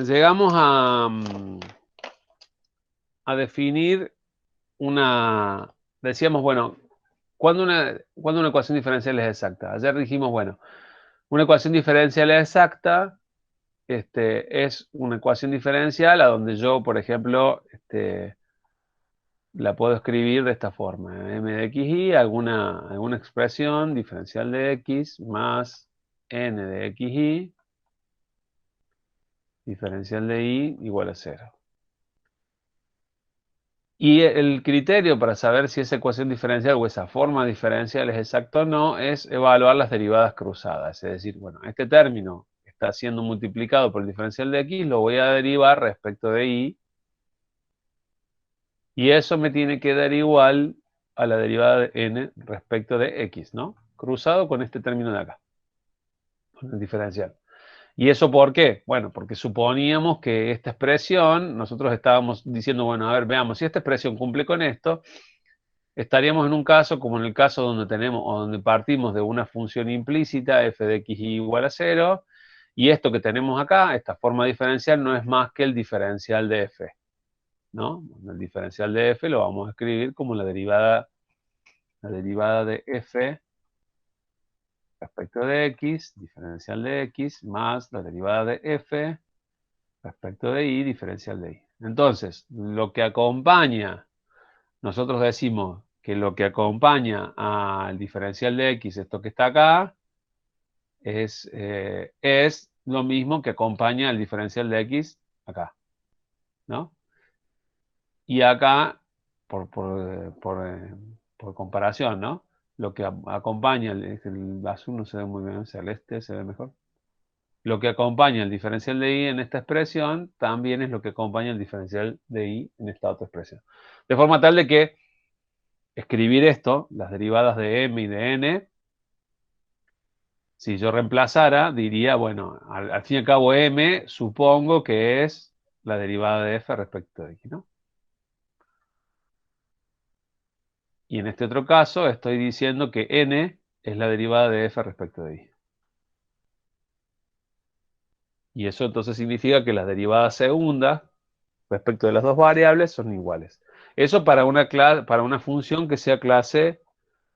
llegamos a definir decíamos, bueno, ¿cuándo una ecuación diferencial es exacta? Ayer dijimos, bueno, una ecuación diferencial es exacta, es una ecuación diferencial a donde yo, por ejemplo, la puedo escribir de esta forma: m de xy, alguna expresión diferencial de x más n de xy, diferencial de y igual a 0. Y el criterio para saber si esa ecuación diferencial o esa forma diferencial es exacta o no es evaluar las derivadas cruzadas. Es decir, bueno, este término está siendo multiplicado por el diferencial de x, lo voy a derivar respecto de y, y eso me tiene que dar igual a la derivada de n respecto de x, ¿no? Cruzado con este término de acá, con el diferencial. ¿Y eso por qué? Bueno, porque suponíamos que esta expresión, nosotros estábamos diciendo, bueno, a ver, veamos, si esta expresión cumple con esto, estaríamos en un caso como en el caso donde tenemos o donde partimos de una función implícita f de x igual a 0, y esto que tenemos acá, esta forma diferencial, no es más que el diferencial de f, ¿no? El diferencial de f lo vamos a escribir como la derivada de f respecto de x, diferencial de x, más la derivada de f respecto de y, diferencial de y. Entonces, lo que acompaña, nosotros decimos que lo que acompaña al diferencial de x, esto que está acá, es lo mismo que acompaña al diferencial de x acá, ¿no? Y acá, por comparación, ¿no? Lo que acompaña, el azul no se ve muy bien, el celeste se ve mejor. Lo que acompaña el diferencial de y en esta expresión también es lo que acompaña el diferencial de y en esta otra expresión. De forma tal de que escribir esto, las derivadas de m y de n, si yo reemplazara, diría, bueno, al fin y al cabo m supongo que es la derivada de f respecto de x, ¿no? Y en este otro caso estoy diciendo que n es la derivada de f respecto de y. Y eso entonces significa que las derivadas segundas respecto de las dos variables son iguales. Eso para una función que sea clase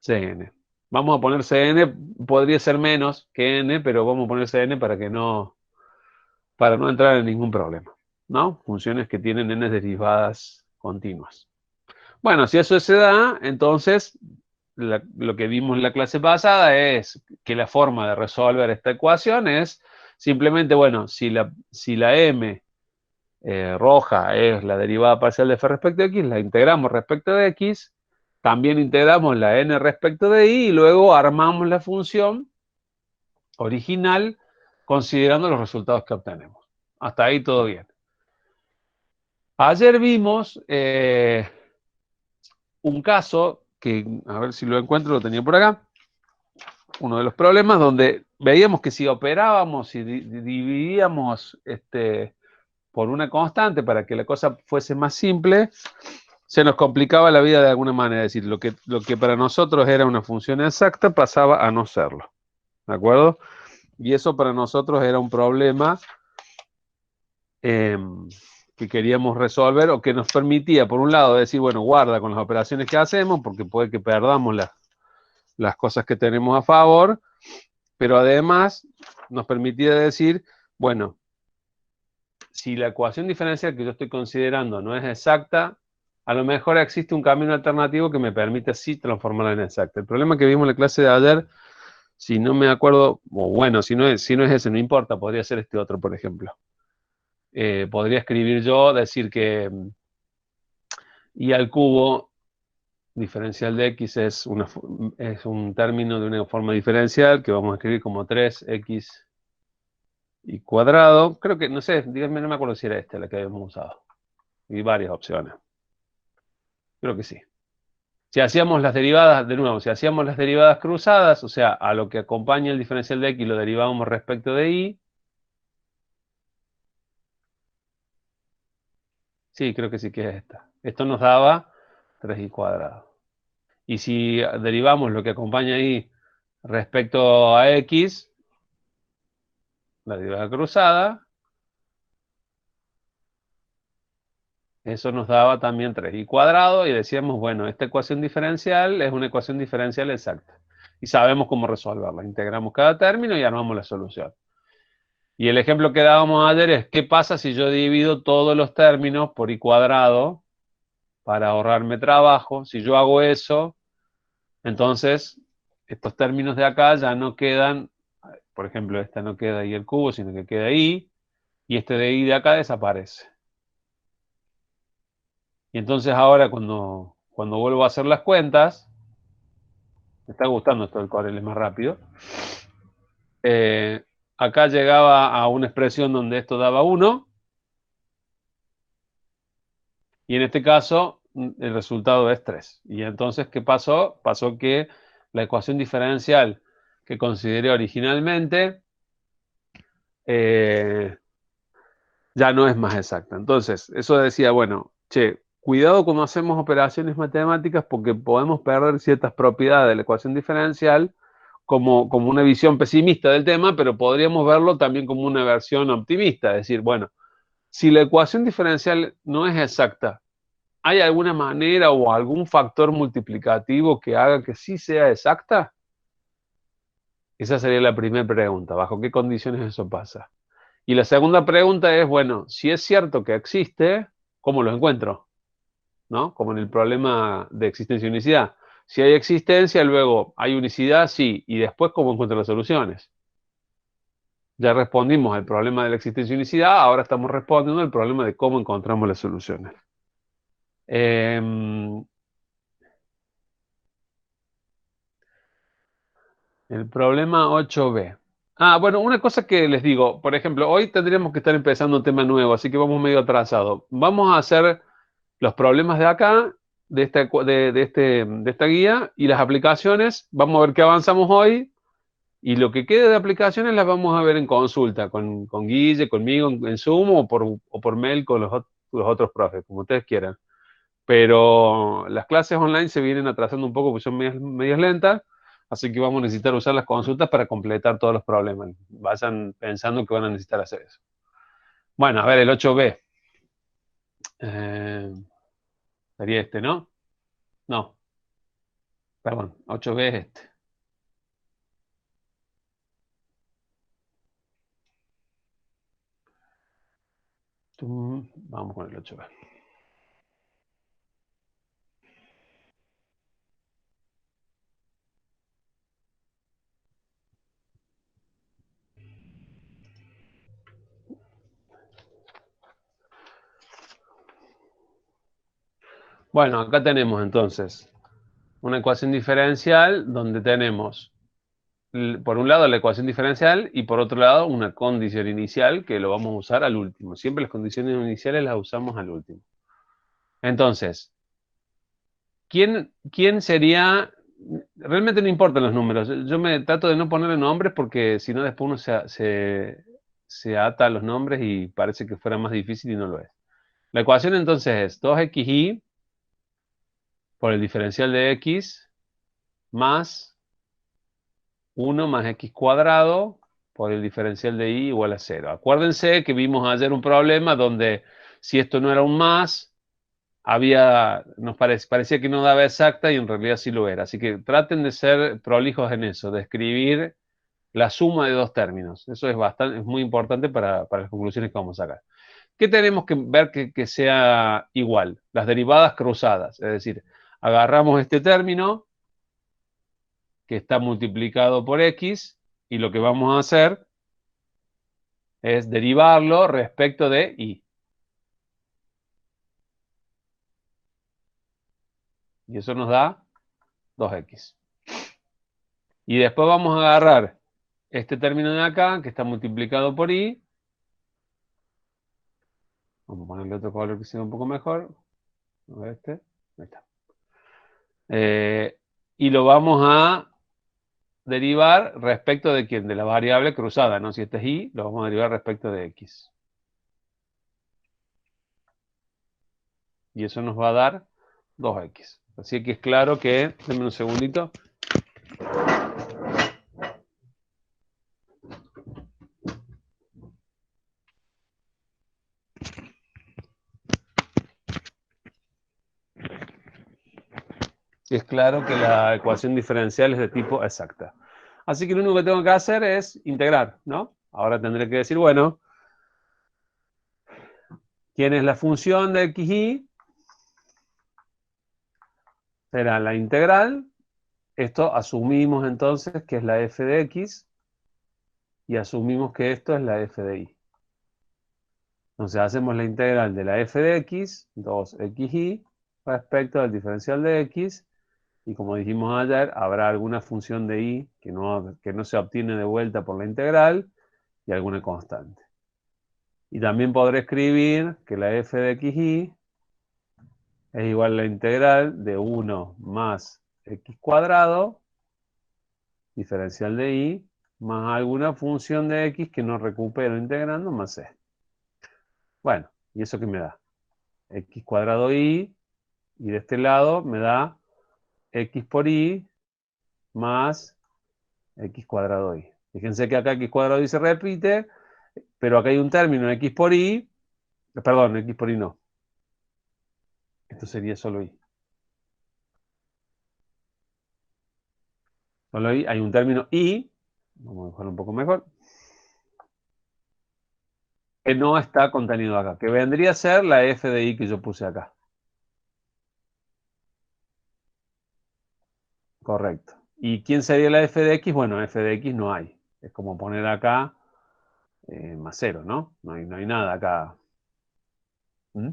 Cn. Vamos a poner Cn, podría ser menos que n, pero vamos a poner Cn para no entrar en ningún problema, ¿no? Funciones que tienen n derivadas continuas. Bueno, si eso se da, entonces lo que vimos en la clase pasada es que la forma de resolver esta ecuación es simplemente, bueno, si la m roja es la derivada parcial de f respecto de x, la integramos respecto de x, también integramos la n respecto de y luego armamos la función original considerando los resultados que obtenemos. Hasta ahí todo bien. Ayer vimos un caso que, a ver si lo encuentro, lo tenía por acá, uno de los problemas donde veíamos que si operábamos, si dividíamos por una constante para que la cosa fuese más simple, se nos complicaba la vida de alguna manera. Es decir, lo que para nosotros era una función exacta pasaba a no serlo. ¿De acuerdo? Y eso para nosotros era un problema eh, que queríamos resolver o que nos permitía, por un lado, decir, bueno, guarda con las operaciones que hacemos, porque puede que perdamos las cosas que tenemos a favor, pero además nos permitía decir, bueno, si la ecuación diferencial que yo estoy considerando no es exacta, a lo mejor existe un camino alternativo que me permite sí transformarla en exacta. El problema que vimos en la clase de ayer, si no me acuerdo, o bueno, si no es ese, no importa, podría ser este otro, por ejemplo. Podría escribir yo, decir que y al cubo diferencial de x es un término de una forma diferencial que vamos a escribir como 3x y cuadrado. Creo que, no sé, díganme, no me acuerdo si era esta la que habíamos usado. Y varias opciones. Creo que sí. Si hacíamos las derivadas, de nuevo, si hacíamos las derivadas cruzadas, o sea, a lo que acompaña el diferencial de x lo derivábamos respecto de y. Sí, creo que sí que es esta. Esto nos daba 3y cuadrado. Y si derivamos lo que acompaña y respecto a x, la derivada cruzada, eso nos daba también 3y cuadrado, y decíamos, bueno, esta ecuación diferencial es una ecuación diferencial exacta. Y sabemos cómo resolverla. Integramos cada término y armamos la solución. Y el ejemplo que dábamos ayer es, ¿qué pasa si yo divido todos los términos por y cuadrado para ahorrarme trabajo? Si yo hago eso, entonces estos términos de acá ya no quedan, por ejemplo, esta no queda y el cubo, sino que queda y este de y de acá desaparece. Y entonces ahora cuando vuelvo a hacer las cuentas, me está gustando esto del Corel, es más rápido. Acá llegaba a una expresión donde esto daba 1, y en este caso el resultado es 3. Y entonces, ¿qué pasó? Pasó que la ecuación diferencial que consideré originalmente ya no es más exacta. Entonces, eso decía, bueno, che, cuidado cuando hacemos operaciones matemáticas porque podemos perder ciertas propiedades de la ecuación diferencial como una visión pesimista del tema, pero podríamos verlo también como una versión optimista. Es decir, bueno, si la ecuación diferencial no es exacta, ¿hay alguna manera o algún factor multiplicativo que haga que sí sea exacta? Esa sería la primera pregunta. ¿Bajo qué condiciones eso pasa? Y la segunda pregunta es, bueno, si es cierto que existe, ¿cómo lo encuentro? ¿No? Como en el problema de existencia y unicidad. Si hay existencia, luego hay unicidad, sí, y después cómo encuentro las soluciones. Ya respondimos al problema de la existencia y unicidad, ahora estamos respondiendo al problema de cómo encontramos las soluciones. El problema 8b. Ah, bueno, una cosa que les digo, por ejemplo, hoy tendríamos que estar empezando un tema nuevo, así que vamos medio atrasados. Vamos a hacer los problemas de acá, de esta guía, y las aplicaciones. Vamos a ver qué avanzamos hoy, y lo que quede de aplicaciones las vamos a ver en consulta, con Guille, conmigo en Zoom, o por mail con los otros profes, como ustedes quieran. Pero las clases online se vienen atrasando un poco porque son medias lentas, así que vamos a necesitar usar las consultas para completar todos los problemas. Vayan pensando que van a necesitar hacer eso. Bueno, a ver, el 8b. Eh, sería este, ¿no? No, perdón, 8b es este. Vamos con el 8b. Bueno, acá tenemos entonces una ecuación diferencial donde tenemos, por un lado, la ecuación diferencial y por otro lado una condición inicial que lo vamos a usar al último. Siempre las condiciones iniciales las usamos al último. Entonces, ¿quién sería? Realmente no importan los números. Yo me trato de no ponerle nombres porque si no después uno se ata a los nombres y parece que fuera más difícil y no lo es. La ecuación entonces es 2xy por el diferencial de x más 1 más x cuadrado por el diferencial de y igual a 0. Acuérdense que vimos ayer un problema donde si esto no era un más, parecía que no daba exacta y en realidad sí lo era. Así que traten de ser prolijos en eso, de escribir la suma de dos términos. Eso es muy importante para las conclusiones que vamos a sacar. ¿Qué tenemos que ver que sea igual? Las derivadas cruzadas. Es decir, agarramos este término que está multiplicado por x y lo que vamos a hacer es derivarlo respecto de y. Y eso nos da 2x. Y después vamos a agarrar este término de acá, que está multiplicado por y. Vamos a ponerle otro color que sea un poco mejor. A ver este. Ahí está. Y lo vamos a derivar respecto de quién, de la variable cruzada, ¿no? Si este es y, lo vamos a derivar respecto de x. Y eso nos va a dar 2x. Así que es claro que, denme un segundito. es claro que la ecuación diferencial es de tipo exacta. Así que lo único que tengo que hacer es integrar, ¿no? Ahora tendré que decir, bueno, ¿quién es la función de xy? Será la integral. Esto asumimos entonces que es la f de x y asumimos que esto es la f de y. Entonces hacemos la integral de la f de x, 2xy, respecto al diferencial de x, y como dijimos ayer, habrá alguna función de y que no se obtiene de vuelta por la integral y alguna constante. Y también podré escribir que la f de xy es igual a la integral de 1 más x cuadrado, diferencial de y, más alguna función de x que no recupero integrando, más c. Bueno, ¿y eso qué me da? X cuadrado y de este lado me da x por y más x cuadrado y. Fíjense que acá x cuadrado y se repite, pero acá hay un término x por y, perdón, x por y no. Esto sería solo y. Solo y, hay un término y, vamos a dejarlo un poco mejor, que no está contenido acá, que vendría a ser la f de y que yo puse acá. Correcto. ¿Y quién sería la f de x? Bueno, f de x no hay. Es como poner acá más 0, ¿no? No hay nada acá. ¿Mm?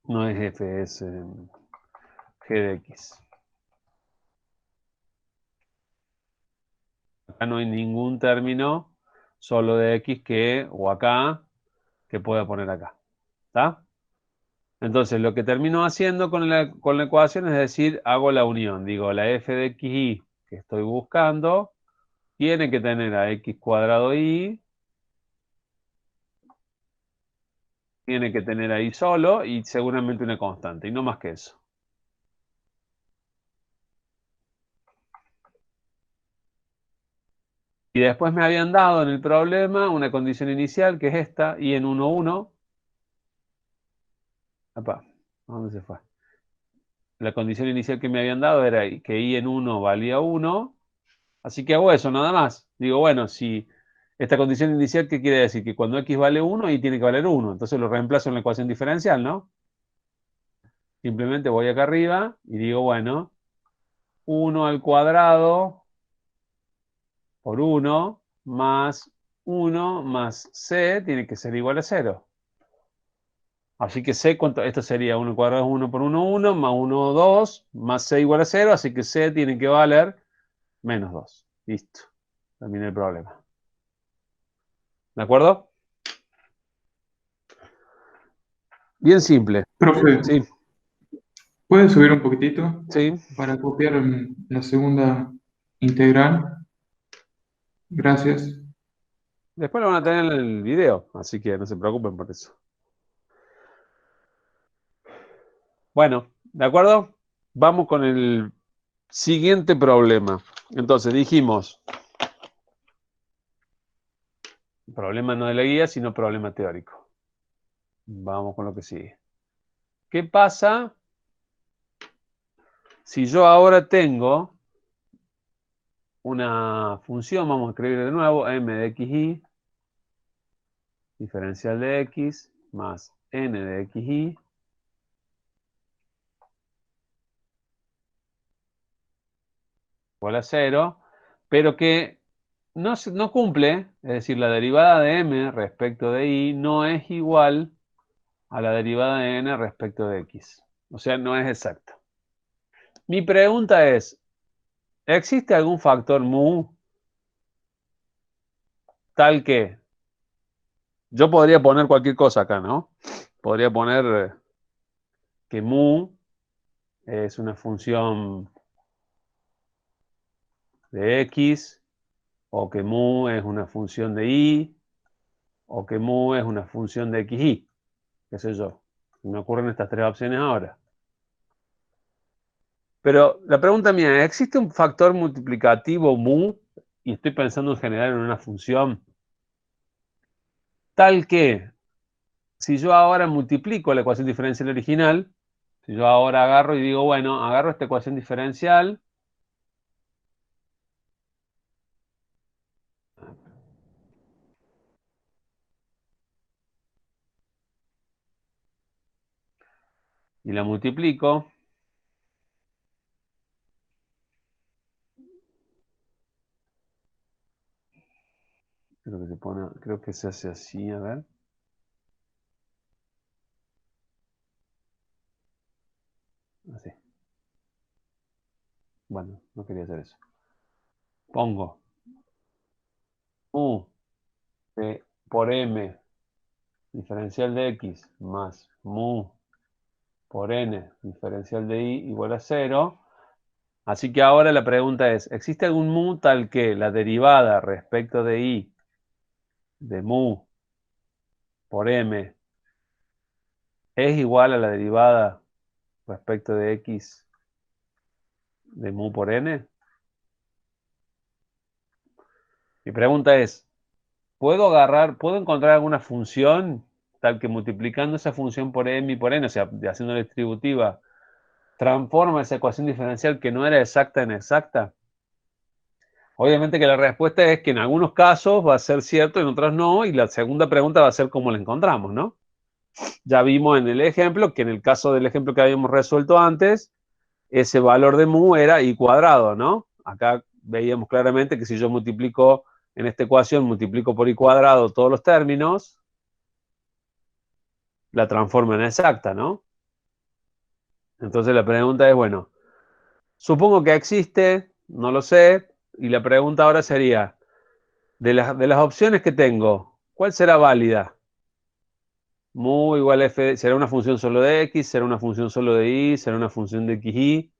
No es f, es g de x. Acá no hay ningún término solo de x o acá, que pueda poner acá. ¿Está? Entonces, lo que termino haciendo con la ecuación es decir, hago la unión. Digo, la f de xy que estoy buscando tiene que tener a x cuadrado y, tiene que tener ahí solo y seguramente una constante, y no más que eso. Y después me habían dado en el problema una condición inicial, que es esta, y en 1, 1. Apa, ¿a dónde se fue? La condición inicial que me habían dado era que i en 1 valía 1, así que hago eso, nada más. Digo, bueno, si esta condición inicial, ¿qué quiere decir? Que cuando x vale 1, y tiene que valer 1. Entonces lo reemplazo en la ecuación diferencial, ¿no? Simplemente voy acá arriba y digo, bueno, 1 al cuadrado por 1 más 1 más c tiene que ser igual a 0. Así que c, esto sería 1 al cuadrado es 1 por 1, 1, más 1, 2, más c igual a 0, así que c tiene que valer menos 2. Listo. Terminé el problema. ¿De acuerdo? Bien simple. Profe, Sí, ¿puede subir un poquitito sí. para copiar la segunda integral? Gracias. Después lo van a tener en el video, así que no se preocupen por eso. Bueno, ¿de acuerdo? Vamos con el siguiente problema. Entonces dijimos, problema no de la guía, sino problema teórico. Vamos con lo que sigue. ¿Qué pasa si yo ahora tengo una función, vamos a escribir de nuevo, m de xy, diferencial de x, más n de xy, igual a 0, pero que no cumple, es decir, la derivada de m respecto de y no es igual a la derivada de n respecto de x. O sea, no es exacta. Mi pregunta es, ¿existe algún factor mu tal que yo podría poner cualquier cosa acá, ¿no? Podría poner que mu es una función de x, o que mu es una función de y, o que mu es una función de xy, qué sé yo. Me ocurren estas tres opciones ahora. Pero la pregunta mía es, ¿existe un factor multiplicativo mu? Y estoy pensando en general en una función tal que si yo ahora multiplico la ecuación diferencial original, Si yo ahora agarro y digo, bueno, agarro esta ecuación diferencial. Y la multiplico. Creo que se hace así, a ver. Así. Bueno, no quería hacer eso. Pongo U por M diferencial de X más mu por N diferencial de Y igual a 0. Así que ahora la pregunta es, ¿existe algún mu tal que la derivada respecto de Y de mu por M es igual a la derivada respecto de X de mu por N? Mi pregunta es, ¿puedo encontrar alguna función tal que multiplicando esa función por M y por N, o sea, haciendo la distributiva, transforma esa ecuación diferencial que no era exacta en exacta? Obviamente que la respuesta es que en algunos casos va a ser cierto, en otros no, y la segunda pregunta va a ser cómo la encontramos, ¿no? Ya vimos en el ejemplo que en el caso del ejemplo que habíamos resuelto antes, ese valor de mu era I cuadrado, ¿no? Acá veíamos claramente que si yo multiplico en esta ecuación, multiplico por I cuadrado todos los términos, la transforma en exacta, ¿no? Entonces la pregunta es, bueno, supongo que existe, no lo sé, y la pregunta ahora sería, de las opciones que tengo, ¿cuál será válida? Mu igual a f, será una función solo de x, será una función solo de y, será una función de xy,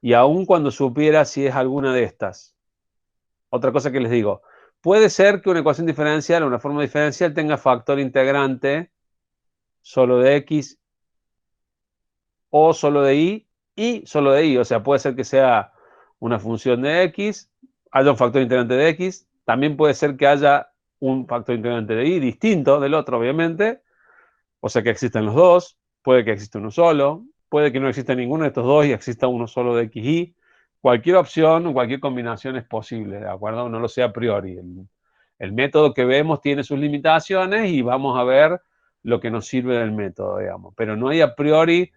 y aun cuando supiera si es alguna de estas. Otra cosa que les digo, puede ser que una ecuación diferencial o una forma diferencial tenga factor integrante solo de x o solo de y solo de y. O sea, puede ser que sea una función de x, haya un factor integrante de x, también puede ser que haya un factor integrante de y distinto del otro, obviamente. O sea que existen los dos, puede que exista uno solo, puede que no exista ninguno de estos dos y exista uno solo de x y. Cualquier opción o cualquier combinación es posible, ¿de acuerdo? No lo sé a priori. El método que vemos tiene sus limitaciones y vamos a ver lo que nos sirve del método, digamos. Pero no hay a priori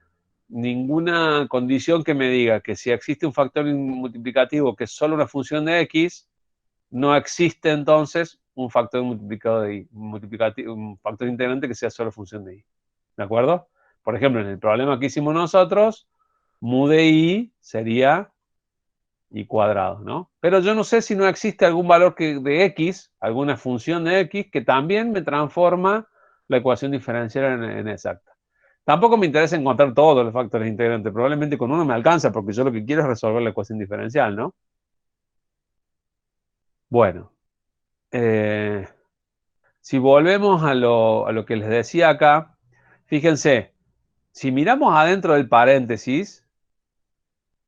ninguna condición que me diga que si existe un factor multiplicativo que es solo una función de x, no existe entonces un factor multiplicado de y, un factor integrante que sea solo función de y. ¿De acuerdo? Por ejemplo, en el problema que hicimos nosotros, mu de y sería y cuadrado, ¿no? Pero yo no sé si no existe algún valor de x, alguna función de x, que también me transforma la ecuación diferencial en exacta. Tampoco me interesa encontrar todos los factores integrantes, probablemente con uno me alcanza, porque yo lo que quiero es resolver la ecuación diferencial, ¿no? Bueno, eh, si volvemos a lo que les decía acá, fíjense, si miramos adentro del paréntesis,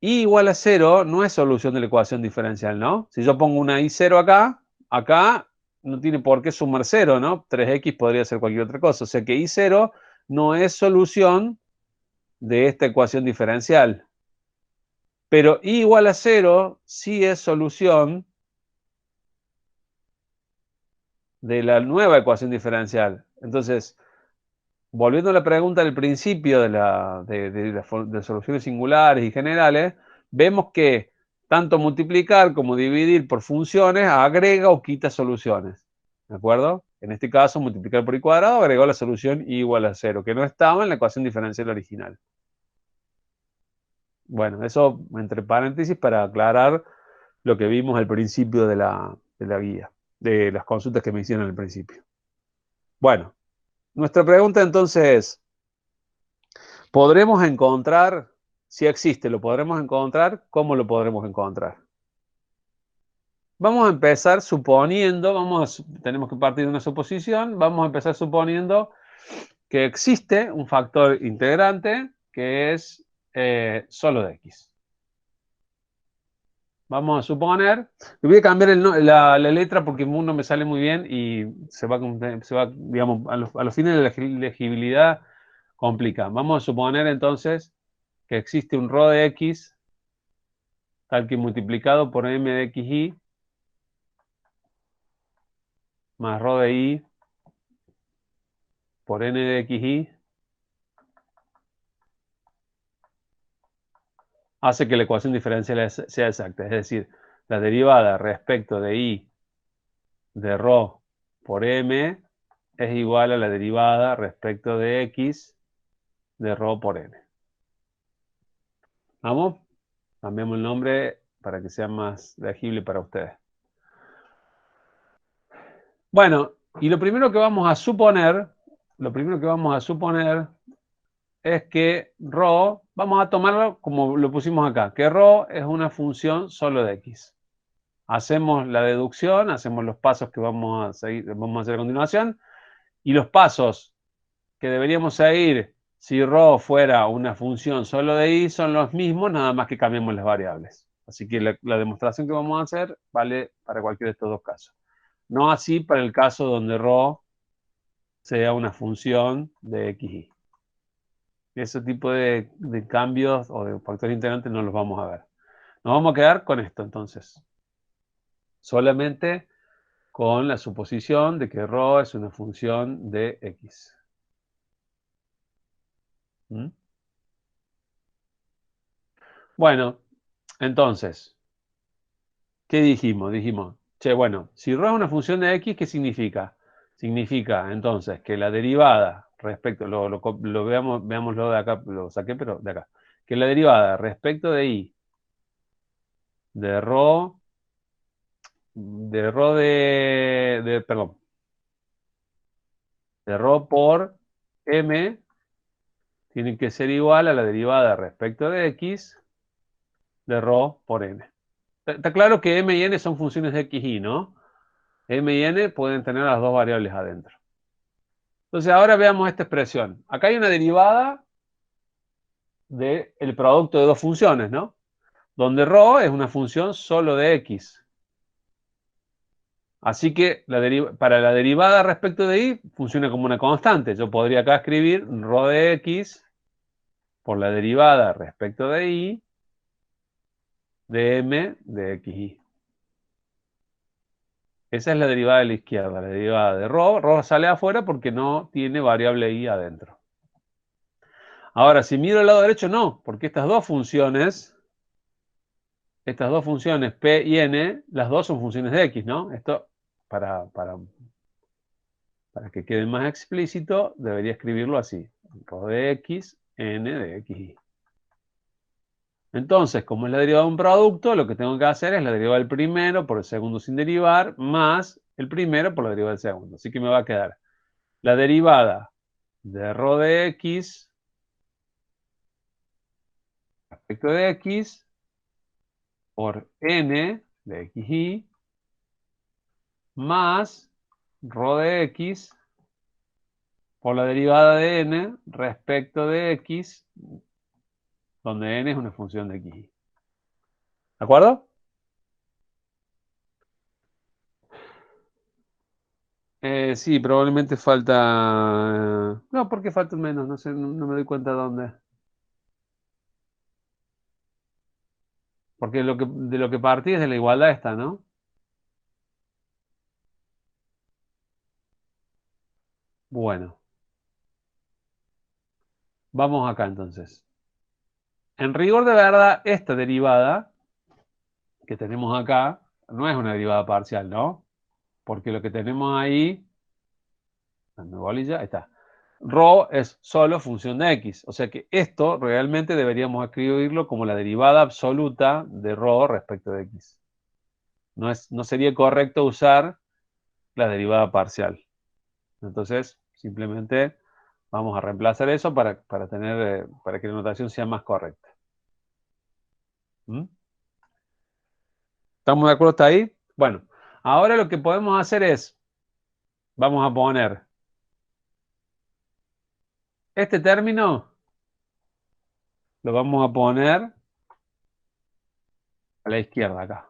y igual a 0 no es solución de la ecuación diferencial, ¿no? Si yo pongo una y 0 acá, acá no tiene por qué sumar 0, ¿no? 3x podría ser cualquier otra cosa. O sea que y 0 no es solución de esta ecuación diferencial. Pero y igual a 0 sí es solución de la nueva ecuación diferencial. Entonces, volviendo a la pregunta del principio de soluciones singulares y generales, vemos que tanto multiplicar como dividir por funciones agrega o quita soluciones. ¿De acuerdo? En este caso, multiplicar por i cuadrado agregó la solución y igual a 0, que no estaba en la ecuación diferencial original. Bueno, eso entre paréntesis para aclarar lo que vimos al principio de la guía, de las consultas que me hicieron al principio. Bueno, nuestra pregunta entonces es, ¿podremos encontrar, si existe, lo podremos encontrar? ¿Cómo lo podremos encontrar? Vamos a empezar suponiendo, tenemos que partir de una suposición, vamos a empezar suponiendo que existe un factor integrante que es solo de x. Vamos a suponer, le voy a cambiar la letra porque no me sale muy bien y digamos, a los fines de la legibilidad complica. Vamos a suponer entonces que existe un ρ de x tal que multiplicado por m de xy más ρ de y por n de xy hace que la ecuación diferencial sea exacta. Es decir, la derivada respecto de y de ρ por m es igual a la derivada respecto de x de ρ por n. ¿Vamos? Cambiamos el nombre para que sea más legible para ustedes. Bueno, y lo primero que vamos a suponer es que ρ, vamos a tomarlo como lo pusimos acá, que ρ es una función solo de x. Hacemos la deducción, hacemos los pasos que vamos a hacer a continuación, y los pasos que deberíamos seguir si ρ fuera una función solo de y son los mismos, nada más que cambiemos las variables. Así que la demostración que vamos a hacer vale para cualquiera de estos dos casos. No así para el caso donde ρ sea una función de xy. Ese tipo de cambios o de factores integrantes no los vamos a ver. Nos vamos a quedar con esto entonces. Solamente con la suposición de que ρ es una función de x. ¿Mm? Bueno, entonces, ¿qué dijimos? Dijimos, che, bueno, si ρ es una función de x, ¿qué significa? Significa entonces que la derivada respecto, veámoslo de acá, lo saqué, pero de acá, que la derivada respecto de y de ρ, perdón, de ρ por m tiene que ser igual a la derivada respecto de x de ρ por n. Está claro que m y n son funciones de x y, ¿no? M y n pueden tener las dos variables adentro. Entonces ahora veamos esta expresión. Acá hay una derivada del producto de dos funciones, ¿no? Donde ρ es una función solo de x. Así que para la derivada respecto de y funciona como una constante. Yo podría acá escribir ρ de x por la derivada respecto de y de m de xy. Esa es la derivada de la izquierda, la derivada de ρ. ρ sale afuera porque no tiene variable y adentro. Ahora, si miro al lado derecho, no, porque estas dos funciones P y N, las dos son funciones de X, ¿no? Esto, para que quede más explícito, debería escribirlo así. Ρ de X, N de XY. Entonces, como es la derivada de un producto, lo que tengo que hacer es la derivada del primero por el segundo sin derivar, más el primero por la derivada del segundo. Así que me va a quedar la derivada de ρ de X respecto de X por N de XY más ρ de X por la derivada de N respecto de X, donde N es una función de X. ¿De acuerdo? Sí, probablemente falta... No, ¿por qué falta menos? No sé, no me doy cuenta dónde. Porque de lo que partí es de la igualdad esta, ¿no? Bueno, vamos acá entonces. En rigor de verdad, esta derivada que tenemos acá no es una derivada parcial, ¿no? Porque lo que tenemos ahí, dame bolilla, ahí está. Ρ es solo función de x. O sea que esto realmente deberíamos escribirlo como la derivada absoluta de ρ respecto de x. No sería correcto usar la derivada parcial. Entonces, simplemente vamos a reemplazar eso para que la notación sea más correcta. ¿Mm? ¿Estamos de acuerdo hasta ahí? Bueno, ahora lo que podemos hacer es, vamos a poner este término, lo vamos a poner a la izquierda acá.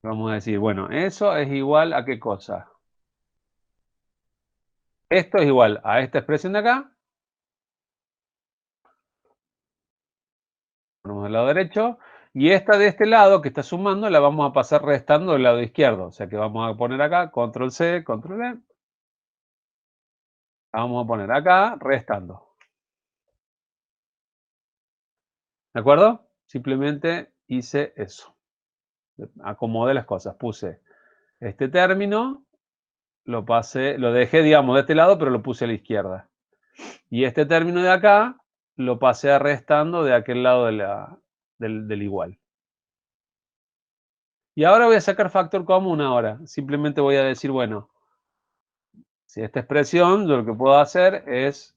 Vamos a decir, bueno, eso es igual a ¿qué cosa? Esto es igual a esta expresión de acá ponemos del lado derecho. Y esta de este lado que está sumando la vamos a pasar restando del lado izquierdo. O sea que vamos a poner acá, control C, control V. La vamos a poner acá, restando. ¿De acuerdo? Simplemente hice eso. Acomodé las cosas. Puse este término, lo pasé, lo dejé, digamos, de este lado, pero lo puse a la izquierda. Y este término de acá lo pasé a restando de aquel lado del igual. Y ahora voy a sacar factor común ahora. Simplemente voy a decir, bueno, si esta expresión, yo lo que puedo hacer es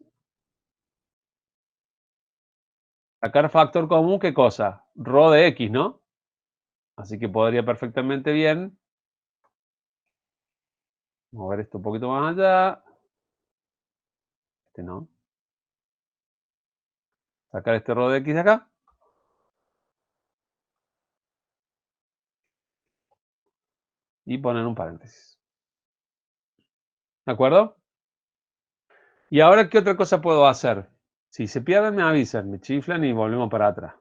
sacar factor común, ¿qué cosa? Rho de x, ¿no? Así que podría perfectamente bien mover esto un poquito más allá. Este no. Sacar este rho de x de acá. Y poner un paréntesis. ¿De acuerdo? Y ahora, ¿qué otra cosa puedo hacer? Si se pierden, me avisan, me chiflan y volvemos para atrás.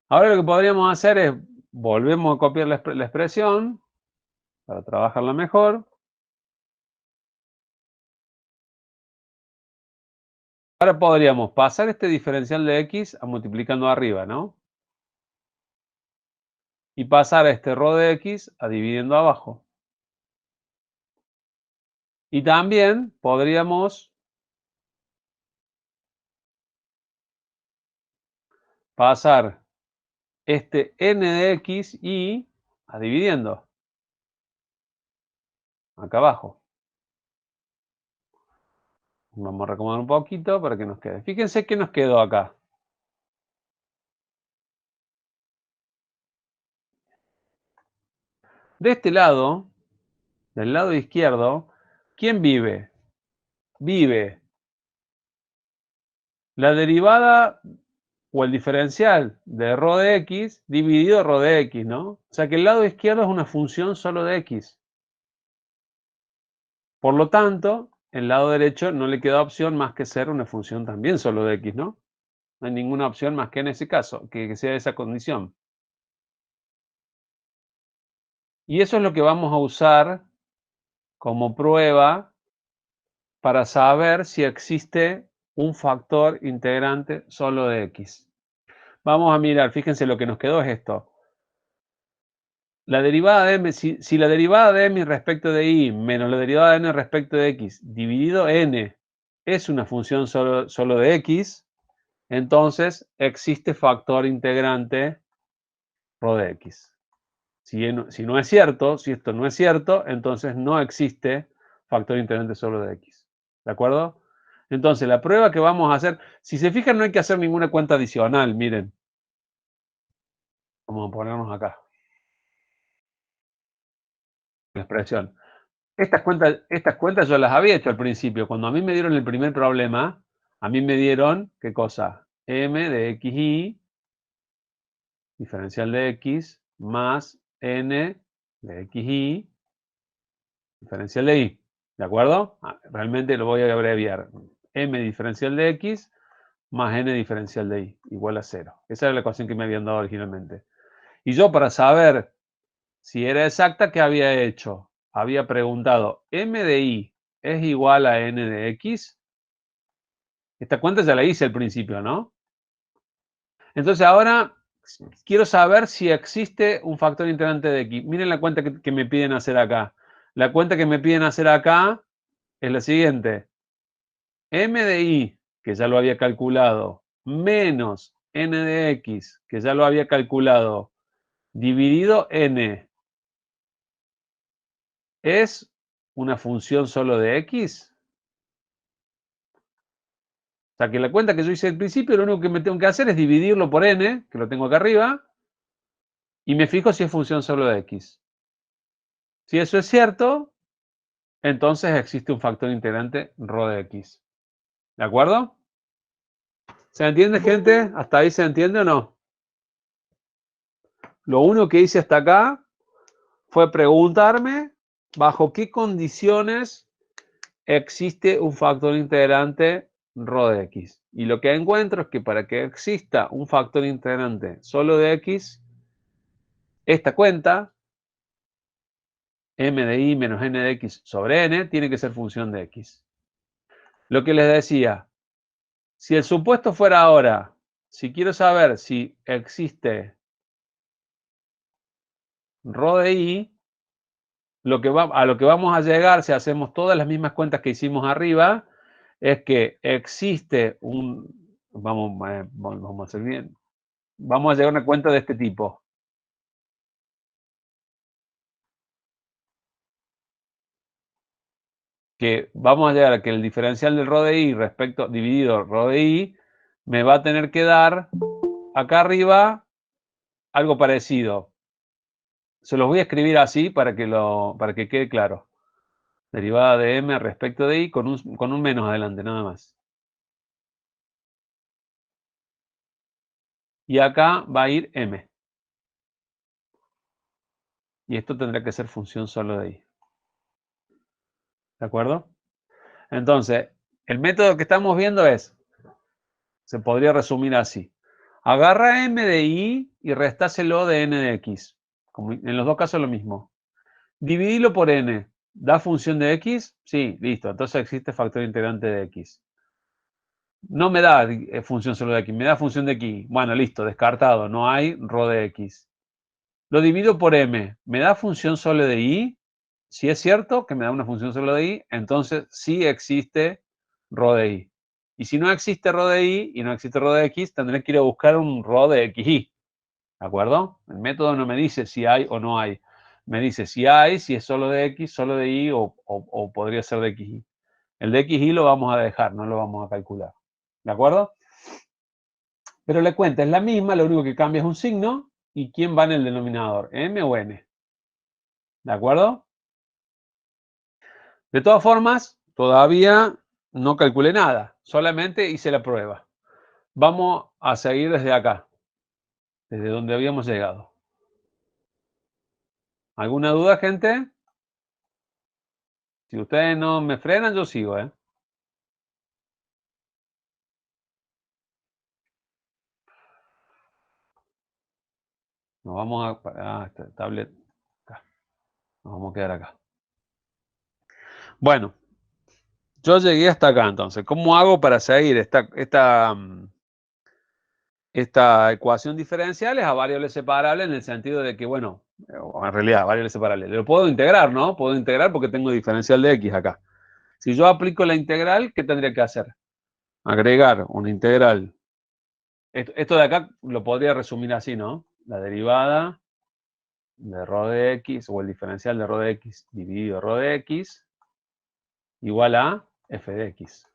Ahora lo que podríamos hacer es, volvemos a copiar la expresión para trabajarla mejor. Ahora podríamos pasar este diferencial de x a multiplicando arriba, ¿no? Y pasar a este rho de x a dividiendo abajo. Y también podríamos pasar este n de x y a dividiendo acá abajo. Vamos a recomendar un poquito para que nos quede. Fíjense qué nos quedó acá. De este lado, del lado izquierdo, ¿quién vive? Vive la derivada o el diferencial de rho de x dividido rho de x, ¿no? O sea que el lado izquierdo es una función solo de x. Por lo tanto, el lado derecho no le queda opción más que ser una función también solo de x, ¿no? No hay ninguna opción más que en ese caso, que sea esa condición. Y eso es lo que vamos a usar como prueba para saber si existe un factor integrante solo de x. Vamos a mirar, fíjense, lo que nos quedó es esto. La derivada de m, si la derivada de m respecto de y menos la derivada de n respecto de x dividido n es una función solo de x, entonces existe factor integrante rho de x. Si no es cierto, si esto no es cierto, entonces no existe factor integrante solo de x. ¿De acuerdo? Entonces, la prueba que vamos a hacer, si se fijan, no hay que hacer ninguna cuenta adicional, miren. Vamos a ponernos acá. La expresión. Estas cuentas yo las había hecho al principio. Cuando a mí me dieron el primer problema, a mí me dieron, ¿qué cosa? M de xy, diferencial de x, más n de xy, diferencial de y. ¿De acuerdo? Realmente lo voy a abreviar. M diferencial de x más n diferencial de y, igual a 0. Esa era la ecuación que me habían dado originalmente. Y yo, para saber si era exacta, ¿qué había hecho? Había preguntado, ¿m de y es igual a n de x? Esta cuenta ya la hice al principio, ¿no? Entonces ahora quiero saber si existe un factor integrante de x. Miren la cuenta que me piden hacer acá. La cuenta que me piden hacer acá es la siguiente. M de y, que ya lo había calculado, menos n de x, que ya lo había calculado, dividido n, ¿es una función solo de x? O sea que la cuenta que yo hice al principio, lo único que me tengo que hacer es dividirlo por n, que lo tengo acá arriba, y me fijo si es función solo de x. Si eso es cierto, entonces existe un factor integrante rho de x. ¿De acuerdo? ¿Se entiende, gente? ¿Hasta ahí se entiende o no? Lo único que hice hasta acá fue preguntarme bajo qué condiciones existe un factor integrante rho de x. Y lo que encuentro es que para que exista un factor integrante solo de x, esta cuenta, m de i menos n de x sobre n, tiene que ser función de x. Lo que les decía, si el supuesto fuera ahora, si quiero saber si existe ρ de i, a lo que vamos a llegar, si hacemos todas las mismas cuentas que hicimos arriba, es que existe vamos a hacer bien, vamos a llegar a una cuenta de este tipo. Que vamos a llegar a que el diferencial del ρ de i dividido ρ de i me va a tener que dar acá arriba algo parecido. Se los voy a escribir así para que quede claro. Derivada de m respecto de i con un menos adelante, nada más. Y acá va a ir m. Y esto tendrá que ser función solo de i. ¿De acuerdo? Entonces, el método que estamos viendo se podría resumir así. Agarra m de i y restáselo de n de x. Como en los dos casos lo mismo. Dividilo por n. ¿Da función de x? Sí, listo. Entonces existe factor integrante de x. No me da función solo de x, me da función de x. Bueno, listo, descartado. No hay ρ de x. Lo divido por m. ¿Me da función solo de y? Si es cierto que me da una función solo de y, entonces sí existe ρ de y. Y si no existe ρ de y y no existe ρ de x, tendré que ir a buscar un ρ de xy. ¿De acuerdo? El método no me dice si hay o no hay. Me dice si hay, si es solo de x, solo de y o podría ser de xy. El de xy lo vamos a dejar, no lo vamos a calcular. ¿De acuerdo? Pero la cuenta es la misma, lo único que cambia es un signo y quién va en el denominador, m o n. ¿De acuerdo? De todas formas, todavía no calculé nada, solamente hice la prueba. Vamos a seguir desde acá, desde donde habíamos llegado. ¿Alguna duda, gente? Si ustedes no me frenan, yo sigo, ¿eh? Nos vamos a... esta tablet. Acá. Nos vamos a quedar acá. Bueno, yo llegué hasta acá entonces. ¿Cómo hago para seguir esta ecuación diferencial es a variables separables en el sentido de que, bueno, en realidad, variables separables. Lo puedo integrar, ¿no? Puedo integrar porque tengo diferencial de x acá. Si yo aplico la integral, ¿qué tendría que hacer? Agregar una integral. Esto de acá lo podría resumir así, ¿no? La derivada de ρ de x o el diferencial de ρ de x dividido ρ de x igual a f de x.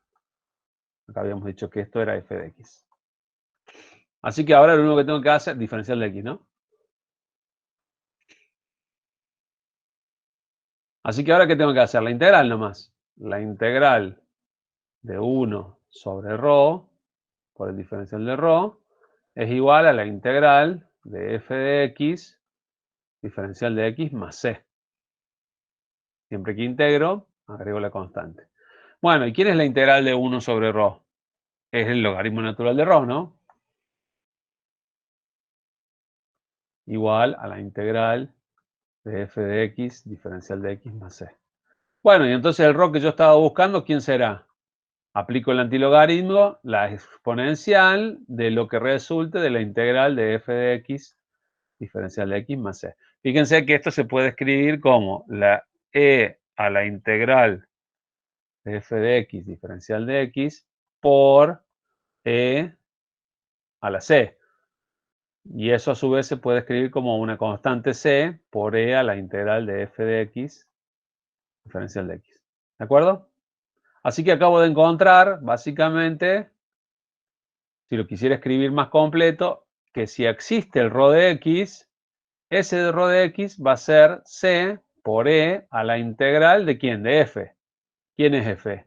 Acá habíamos dicho que esto era f de x. Así que ahora lo único que tengo que hacer es diferencial de x, ¿no? Así que ahora, ¿qué tengo que hacer? La integral nomás. La integral de 1 sobre ρ por el diferencial de ρ es igual a la integral de f de x diferencial de x más c. Siempre que integro, agrego la constante. Bueno, ¿y quién es la integral de 1 sobre ρ? Es el logaritmo natural de ρ, ¿no? Igual a la integral de f de x diferencial de x más c. Bueno, y entonces el ρ que yo estaba buscando, ¿quién será? Aplico el antilogaritmo, la exponencial de lo que resulte de la integral de f de x diferencial de x más c. Fíjense que esto se puede escribir como la e a la integral de f de x diferencial de x por e a la c. Y eso a su vez se puede escribir como una constante c por e a la integral de f de x diferencial de x. ¿De acuerdo? Así que acabo de encontrar, básicamente, si lo quisiera escribir más completo, que si existe el ρ de x, ese de ρ de x va a ser c por e a la integral de ¿quién? De f. ¿Quién es f?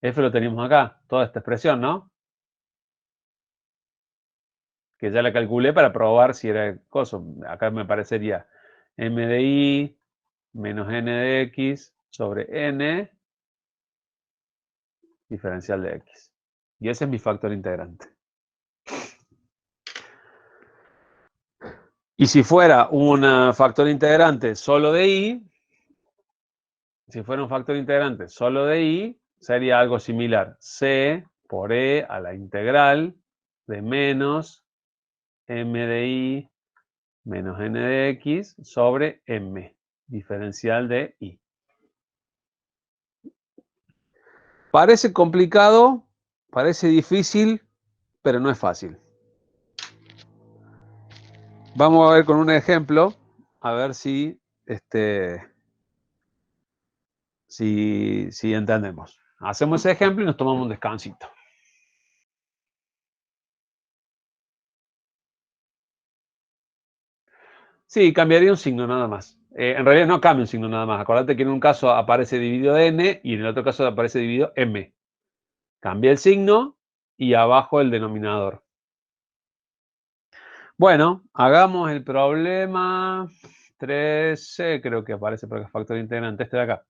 F lo tenemos acá, toda esta expresión, ¿no? Que ya la calculé para probar si era coso. Acá me parecería m de i menos n de x sobre n diferencial de x. Y ese es mi factor integrante. Y si fuera un factor integrante solo de i, sería algo similar. C por e a la integral de menos m de i menos n de x sobre m, diferencial de i. Parece complicado, parece difícil, pero no es fácil. Vamos a ver con un ejemplo, a ver si entendemos. Hacemos ese ejemplo y nos tomamos un descansito. Sí, cambiaría un signo nada más. En realidad no cambia un signo nada más. Acordate que en un caso aparece dividido n y en el otro caso aparece dividido m. Cambia el signo y abajo el denominador. Bueno, hagamos el problema 13, creo que aparece por acá, factor integrante, este de acá.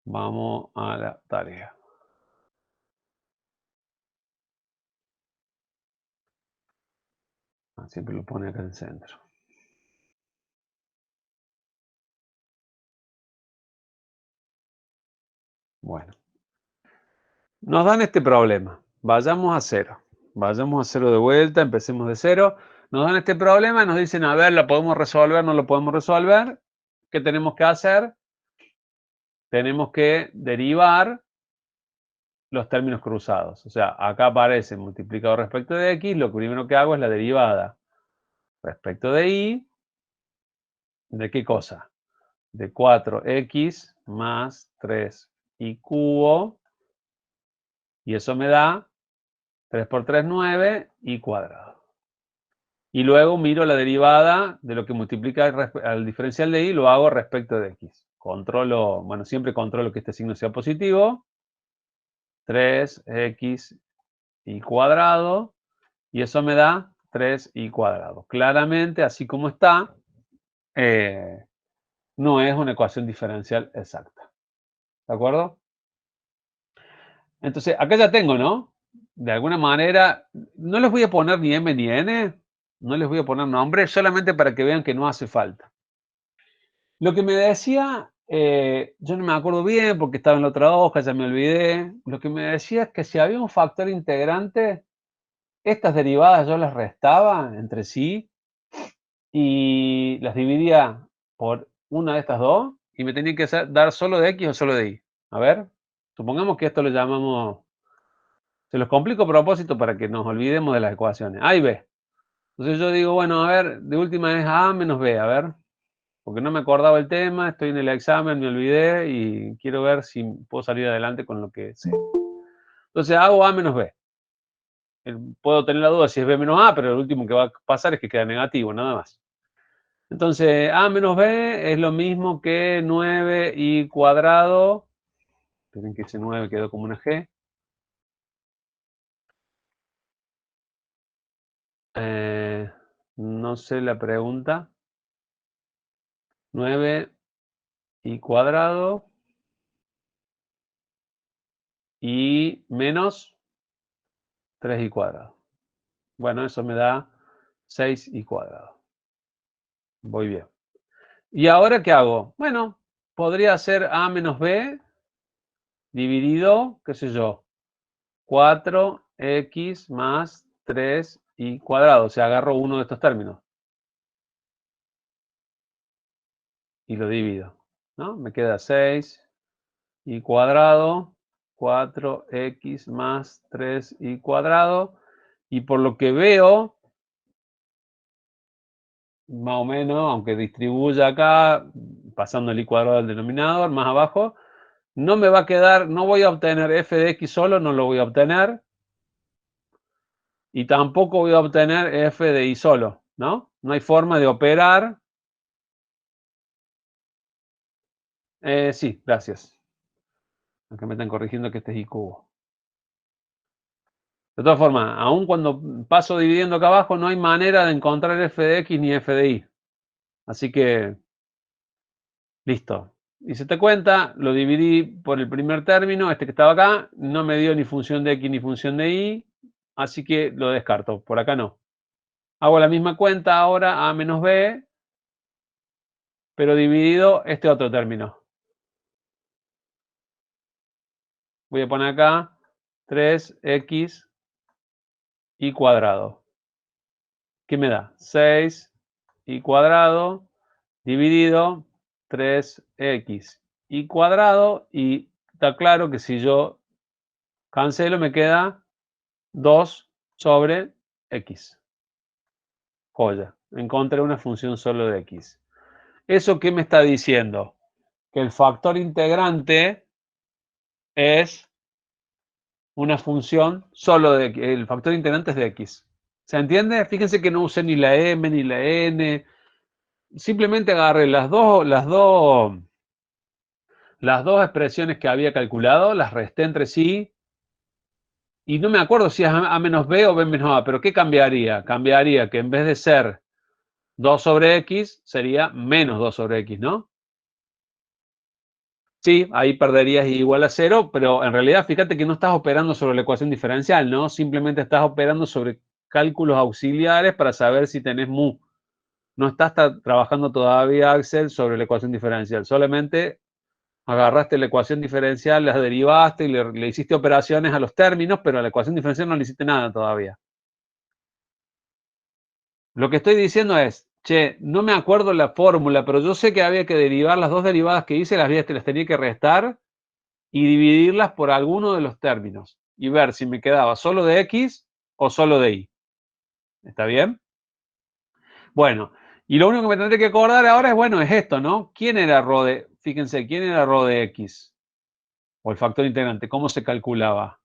Vamos a la tarea. Siempre lo pone acá en el centro. Bueno. Nos dan este problema. Vayamos a cero. Vayamos a cero de vuelta, empecemos de cero. Nos dan este problema y nos dicen, a ver, ¿lo podemos resolver? ¿No lo podemos resolver? ¿Qué tenemos que hacer? Tenemos que derivar los términos cruzados. O sea, acá aparece multiplicado respecto de x. Lo primero que hago es la derivada respecto de y. ¿De qué cosa? De 4x más 3y cubo. Y eso me da 3 por 3, 9 y cuadrado. Y luego miro la derivada de lo que multiplica al diferencial de y, lo hago respecto de x. Controlo, bueno, siempre controlo que este signo sea positivo. 3x y cuadrado. Y eso me da 3y cuadrado. Claramente, así como está, no es una ecuación diferencial exacta. ¿De acuerdo? Entonces, acá ya tengo, ¿no? De alguna manera, no les voy a poner ni m ni n, no les voy a poner nombre, solamente para que vean que no hace falta. Lo que me decía, yo no me acuerdo bien porque estaba en la otra hoja, ya me olvidé. Lo que me decía es que si había un factor integrante, estas derivadas yo las restaba entre sí y las dividía por una de estas dos y me tenía que dar solo de x o solo de y. A ver, supongamos que esto lo llamamos, se los complico a propósito para que nos olvidemos de las ecuaciones. A y b. Entonces yo digo, bueno, a ver, de última es a menos b, a ver. Porque no me acordaba el tema, estoy en el examen, me olvidé y quiero ver si puedo salir adelante con lo que sé. Entonces hago A menos B. Puedo tener la duda si es B menos A, pero lo último que va a pasar es que queda negativo, nada más. Entonces A menos B es lo mismo que 9y cuadrado. Esperen que ese 9 quedó como una G. No sé la pregunta. 9y cuadrado y menos 3y cuadrado. Bueno, eso me da 6y cuadrado. Voy bien. ¿Y ahora qué hago? Bueno, podría ser A menos B dividido, qué sé yo, 4x más 3y cuadrado. O sea, agarro uno de estos términos y lo divido, ¿no? Me queda 6y cuadrado, 4x más 3y cuadrado. Y por lo que veo, más o menos, aunque distribuya acá, pasando el y cuadrado al denominador, más abajo, no me va a quedar, no voy a obtener f de x solo, no lo voy a obtener. Y tampoco voy a obtener f de y solo, ¿no? No hay forma de operar. Sí, gracias. Aunque me están corrigiendo que este es y cubo. De todas formas, aun cuando paso dividiendo acá abajo, no hay manera de encontrar f de x ni f de y. Así que, listo. hice esta cuenta, lo dividí por el primer término, este que estaba acá, no me dio ni función de x ni función de y, así que lo descarto, por acá no. Hago la misma cuenta ahora, a menos b, pero dividido este otro término. Voy a poner acá 3x y cuadrado. ¿Qué me da? 6 y cuadrado dividido 3x y cuadrado, y está claro que si yo cancelo me queda 2 sobre x. Joya, encontré una función solo de x. ¿Eso qué me está diciendo? Que el factor integrante es una función solo de x. El factor integrante es de x. ¿Se entiende? Fíjense que no usé ni la m ni la n. Simplemente agarré las dos expresiones que había calculado, las resté entre sí, y no me acuerdo si es a menos b o b menos a, pero ¿qué cambiaría? Cambiaría que en vez de ser 2 sobre x, sería menos 2 sobre x, ¿no? Sí, ahí perderías igual a 0, pero en realidad fíjate que no estás operando sobre la ecuación diferencial, ¿no? Simplemente estás operando sobre cálculos auxiliares para saber si tenés mu. No estás trabajando todavía, Axel, sobre la ecuación diferencial. Solamente agarraste la ecuación diferencial, las derivaste y le hiciste operaciones a los términos, pero a la ecuación diferencial no le hiciste nada todavía. Lo que estoy diciendo es, che, no me acuerdo la fórmula, pero yo sé que había que derivar las dos derivadas que hice, las tenía que restar y dividirlas por alguno de los términos y ver si me quedaba solo de x o solo de y. ¿Está bien? Bueno, y lo único que me tendré que acordar ahora es, bueno, es esto, ¿no? ¿Quién era rho de, fíjense, quién era rho de x? O el factor integrante, ¿cómo se calculaba?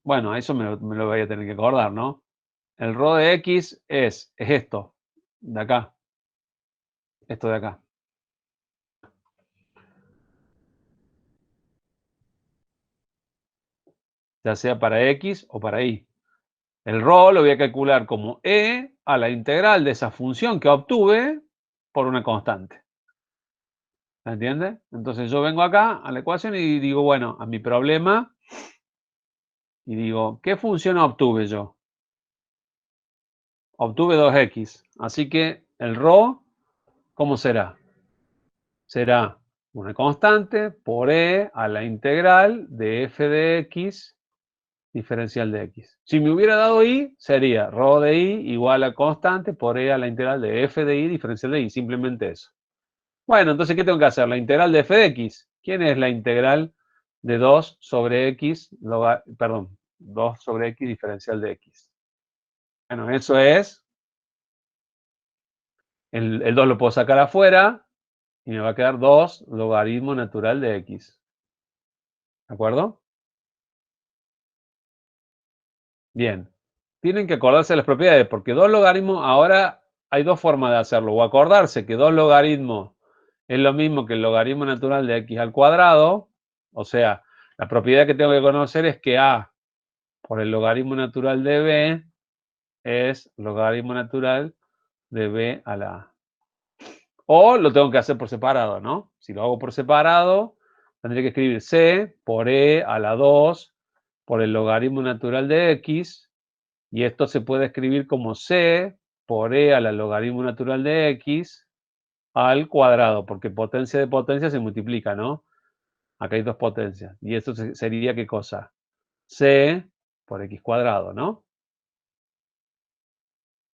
Bueno, eso me lo voy a tener que acordar, ¿no? El rho de x es esto, de acá, esto de acá. Ya sea para x o para y. El rho lo voy a calcular como e a la integral de esa función que obtuve por una constante. ¿Se entiende? Entonces yo vengo acá a la ecuación y digo, bueno, a mi problema, y digo, ¿qué función obtuve yo? Obtuve 2x. Así que el rho, ¿cómo será? Será una constante por e a la integral de f de x diferencial de x. Si me hubiera dado y, sería rho de y igual a constante por e a la integral de f de y diferencial de y. Simplemente eso. Bueno, entonces, ¿qué tengo que hacer? La integral de f de x. ¿Quién es la integral de 2 sobre x, perdón, 2 sobre x diferencial de x? Bueno, eso es, el 2 lo puedo sacar afuera y me va a quedar 2 logaritmo natural de x. ¿De acuerdo? Bien. Tienen que acordarse de las propiedades, porque 2 logaritmos, ahora hay dos formas de hacerlo. O acordarse que 2 logaritmos es lo mismo que el logaritmo natural de x al cuadrado. O sea, la propiedad que tengo que conocer es que a por el logaritmo natural de b es logaritmo natural de b a la a. O lo tengo que hacer por separado, ¿no? Si lo hago por separado, tendría que escribir c por e a la 2 por el logaritmo natural de x, y esto se puede escribir como c por e a la logaritmo natural de x al cuadrado, porque potencia de potencia se multiplica, ¿no? Acá hay dos potencias. Y esto sería, ¿qué cosa? C por x cuadrado, ¿no?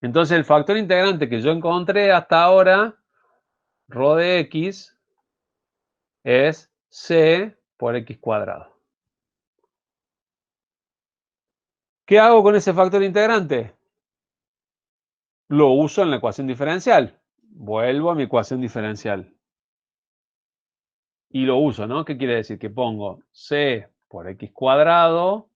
Entonces el factor integrante que yo encontré hasta ahora, rho de x, es c por x cuadrado. ¿Qué hago con ese factor integrante? Lo uso en la ecuación diferencial. Vuelvo a mi ecuación diferencial. Y lo uso, ¿no? ¿Qué quiere decir? Que pongo c por x cuadrado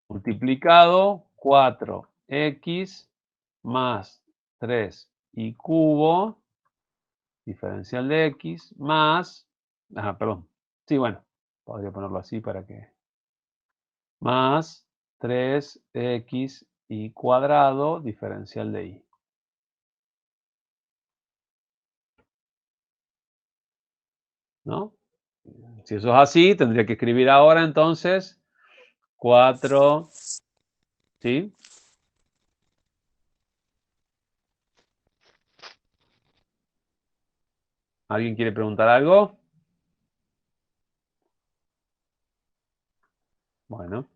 multiplicado 4x más 3y cubo diferencial de x más, perdón, sí, bueno, podría ponerlo así para que, más 3x y cuadrado diferencial de y. ¿no? Si eso es así, tendría que escribir ahora entonces 4, ¿sí? ¿Alguien quiere preguntar algo? Bueno.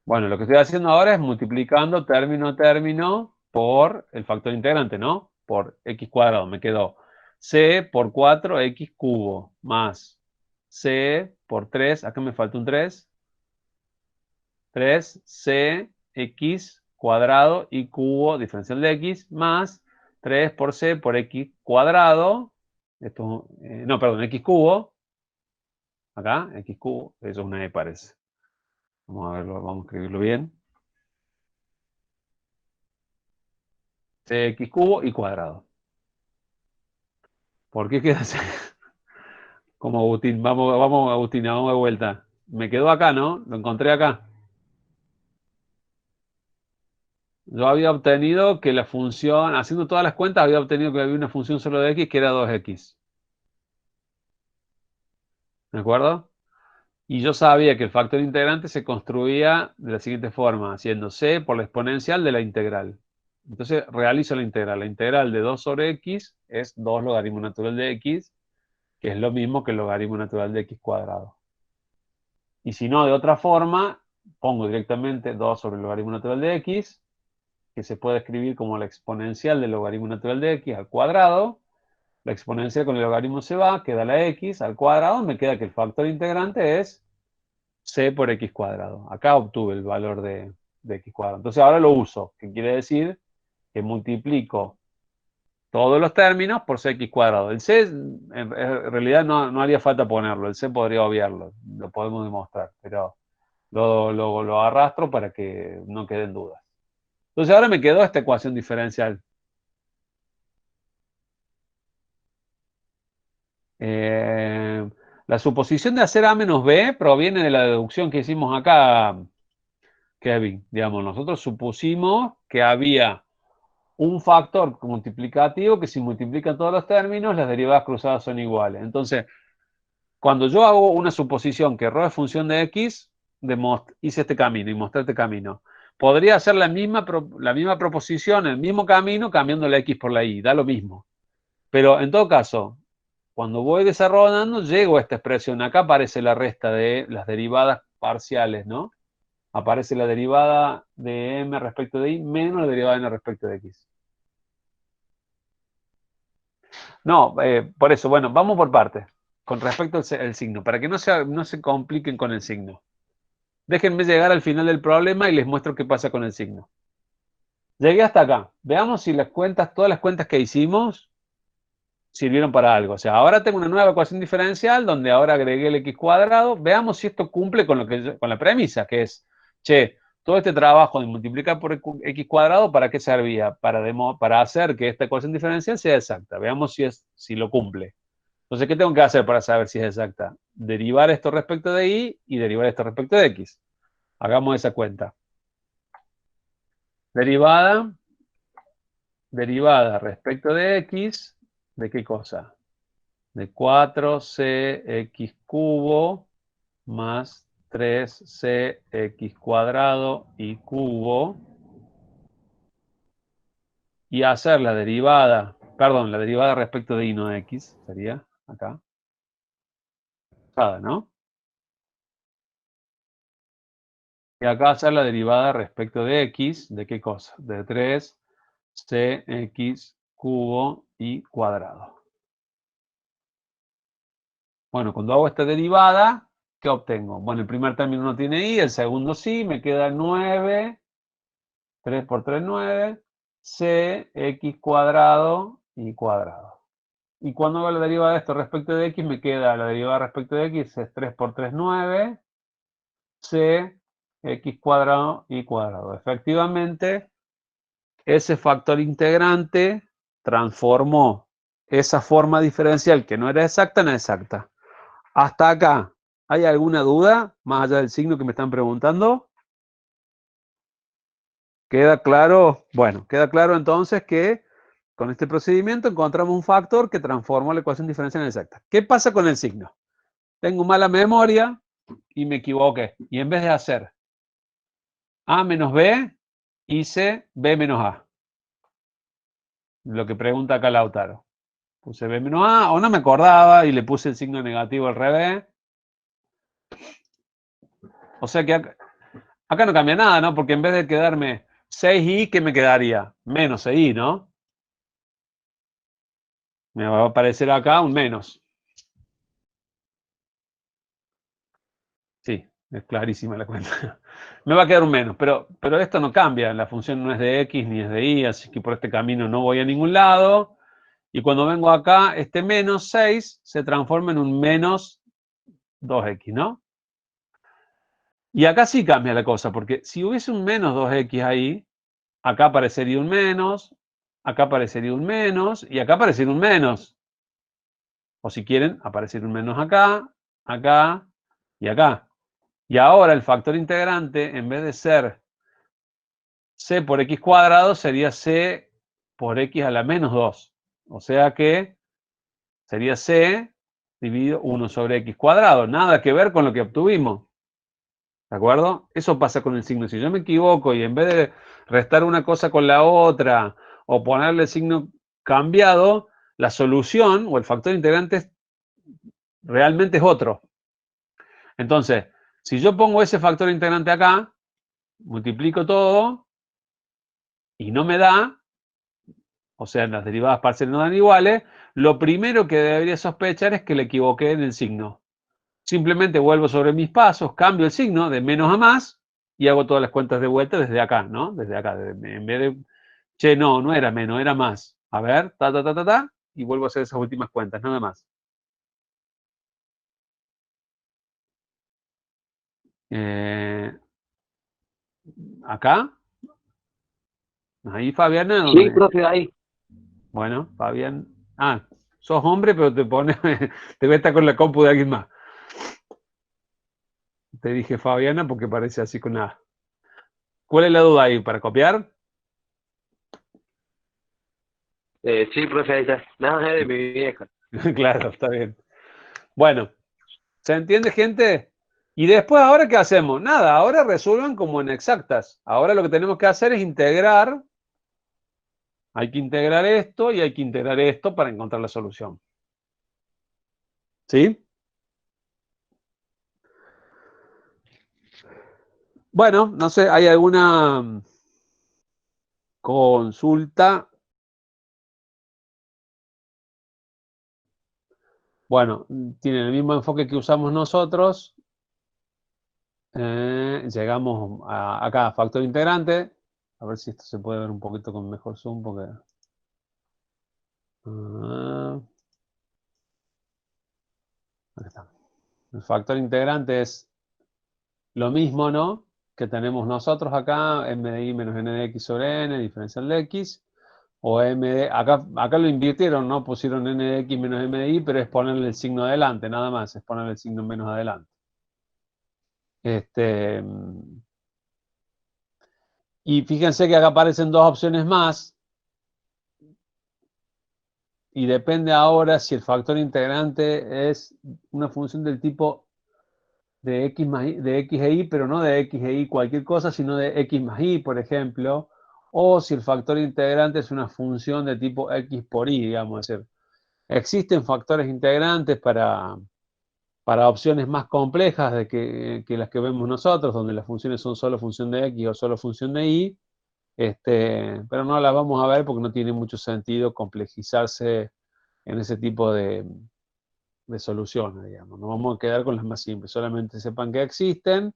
Bueno, lo que estoy haciendo ahora es multiplicando término a término por el factor integrante, ¿no? Por x cuadrado. Me quedó c por 4x cubo más c por 3, acá me falta un 3, 3cx cuadrado y cubo diferencial de x más 3 por c por x cuadrado, esto, no, perdón, x cubo, acá, x cubo, eso es una e parece. Vamos a verlo, vamos a escribirlo bien. Cx cubo y cuadrado. ¿Por qué queda así? Como Agustín, vamos Agustín, vamos de vuelta. Me quedó acá, ¿no? Lo encontré acá. Yo había obtenido que la función, haciendo todas las cuentas, había obtenido que había una función solo de x que era 2x. ¿De acuerdo? Y yo sabía que el factor integrante se construía de la siguiente forma, haciendo c por la exponencial de la integral. Entonces realizo la integral. La integral de 2 sobre x es 2 logaritmo natural de x, que es lo mismo que el logaritmo natural de x cuadrado. Y si no, de otra forma, pongo directamente 2 sobre el logaritmo natural de x, que se puede escribir como la exponencial del logaritmo natural de x al cuadrado. La exponencial con el logaritmo se va, queda la x al cuadrado, me queda que el factor integrante es c por x cuadrado. Acá obtuve el valor de x cuadrado. Entonces ahora lo uso, que quiere decir que multiplico todos los términos por cx cuadrado. El c en realidad no haría falta ponerlo, el c podría obviarlo, lo podemos demostrar, pero lo arrastro para que no queden dudas. Entonces ahora me quedó esta ecuación diferencial. Eh, la suposición de hacer a menos b proviene de la deducción que hicimos acá, Kevin. Digamos, nosotros supusimos que había un factor multiplicativo que si multiplican todos los términos, las derivadas cruzadas son iguales. Entonces, cuando yo hago una suposición que ρ es función de x, hice este camino y mostré este camino. Podría hacer la misma proposición, el mismo camino, cambiando la x por la y, da lo mismo. Pero en todo caso, cuando voy desarrollando, llego a esta expresión. Acá aparece la resta de las derivadas parciales, ¿no? Aparece la derivada de m respecto de y menos la derivada de n respecto de x. No, por eso, bueno, vamos por partes. Con respecto al signo, para que no se compliquen con el signo. Déjenme llegar al final del problema y les muestro qué pasa con el signo. Llegué hasta acá. Veamos si todas las cuentas que hicimos sirvieron para algo. O sea, ahora tengo una nueva ecuación diferencial donde ahora agregué el x cuadrado. Veamos si esto cumple con la premisa, que es, che, todo este trabajo de multiplicar por x cuadrado, ¿para qué servía? Para hacer que esta ecuación diferencial sea exacta. Veamos si lo cumple. Entonces, ¿qué tengo que hacer para saber si es exacta? Derivar esto respecto de y derivar esto respecto de x. Hagamos esa cuenta. Derivada respecto de x, ¿de qué cosa? De 4cx cubo más 3cx cuadrado y cubo. Y hacer la derivada respecto de y no de x, sería acá. ¿No? Y acá hacer la derivada respecto de x, ¿de qué cosa? De 3cx cubo y cuadrado. Bueno, cuando hago esta derivada, ¿qué obtengo? Bueno, el primer término no tiene y, el segundo sí, me queda 9, 3 por 3, 9, cx cuadrado y cuadrado. Y cuando hago la derivada de esto respecto de x, me queda la derivada respecto de x, es 3 por 3, 9, cx cuadrado y cuadrado. Efectivamente, ese factor integrante transformó esa forma diferencial que no era exacta en exacta. Hasta acá, ¿hay alguna duda más allá del signo que me están preguntando? ¿Queda claro? Bueno, queda claro entonces que con este procedimiento encontramos un factor que transforma la ecuación diferencial en exacta. ¿Qué pasa con el signo? Tengo mala memoria y me equivoqué. Y en vez de hacer A menos B, hice B menos A. Lo que pregunta acá Lautaro. Puse B menos A, o no me acordaba y le puse el signo negativo al revés. O sea que acá no cambia nada, ¿no? Porque en vez de quedarme 6i, ¿qué me quedaría? Menos 6i, ¿no? Me va a aparecer acá un menos. Sí, es clarísima la cuenta. Me va a quedar un menos, pero esto no cambia. La función no es de x ni es de y, así que por este camino no voy a ningún lado. Y cuando vengo acá, este menos 6 se transforma en un menos 2x, ¿no? Y acá sí cambia la cosa, porque si hubiese un menos 2x ahí, acá aparecería un menos, acá aparecería un menos, y acá aparecería un menos. O si quieren, aparecería un menos acá, acá y acá. Y ahora el factor integrante, en vez de ser c por x cuadrado, sería c por x a la menos 2. O sea que sería c dividido 1 sobre x cuadrado. Nada que ver con lo que obtuvimos. ¿De acuerdo? Eso pasa con el signo. Si yo me equivoco y en vez de restar una cosa con la otra o ponerle el signo cambiado, la solución o el factor integrante realmente es otro. Entonces, si yo pongo ese factor integrante acá, multiplico todo y no me da, o sea, las derivadas parciales no dan iguales, lo primero que debería sospechar es que le equivoqué en el signo. Simplemente vuelvo sobre mis pasos, cambio el signo de menos a más y hago todas las cuentas de vuelta desde acá, ¿no? Desde acá, en vez de, che, no era menos, era más. A ver, y vuelvo a hacer esas últimas cuentas, nada más. Acá, ahí Fabiana, Sí, profe, ahí. bueno, Fabián, sos hombre, pero te pone, te ves estar con la compu de alguien más. Te dije Fabiana porque parece así con nada. ¿Cuál es la duda ahí? ¿Para copiar? Sí, profe, ahí está. Nada, es de mi vieja. Claro, está bien. Bueno, ¿se entiende, gente? Y después, ¿ahora qué hacemos? Nada, ahora resuelvan como en exactas. Ahora lo que tenemos que hacer es integrar. Hay que integrar esto y hay que integrar esto para encontrar la solución. ¿Sí? Bueno, no sé, ¿hay alguna consulta? Bueno, tienen el mismo enfoque que usamos nosotros. Llegamos acá a factor integrante. A ver si esto se puede ver un poquito con mejor zoom porque... Aquí está. El factor integrante es lo mismo, ¿no? Que tenemos nosotros acá, m de i menos n de x sobre n, diferencial de x, o acá lo invirtieron, ¿no? Pusieron n de x menos m de i, pero es ponerle el signo adelante, nada más, es ponerle el signo menos adelante. Y fíjense que acá aparecen dos opciones más, y depende ahora si el factor integrante es una función del tipo de x, de x e y, pero no de x e y cualquier cosa, sino de x más y, por ejemplo, o si el factor integrante es una función de tipo x por y, digamos. Es decir, existen factores integrantes para opciones más complejas que las que vemos nosotros, donde las funciones son solo función de x o solo función de y, pero no las vamos a ver porque no tiene mucho sentido complejizarse en ese tipo de soluciones, digamos. Nos vamos a quedar con las más simples. Solamente sepan que existen,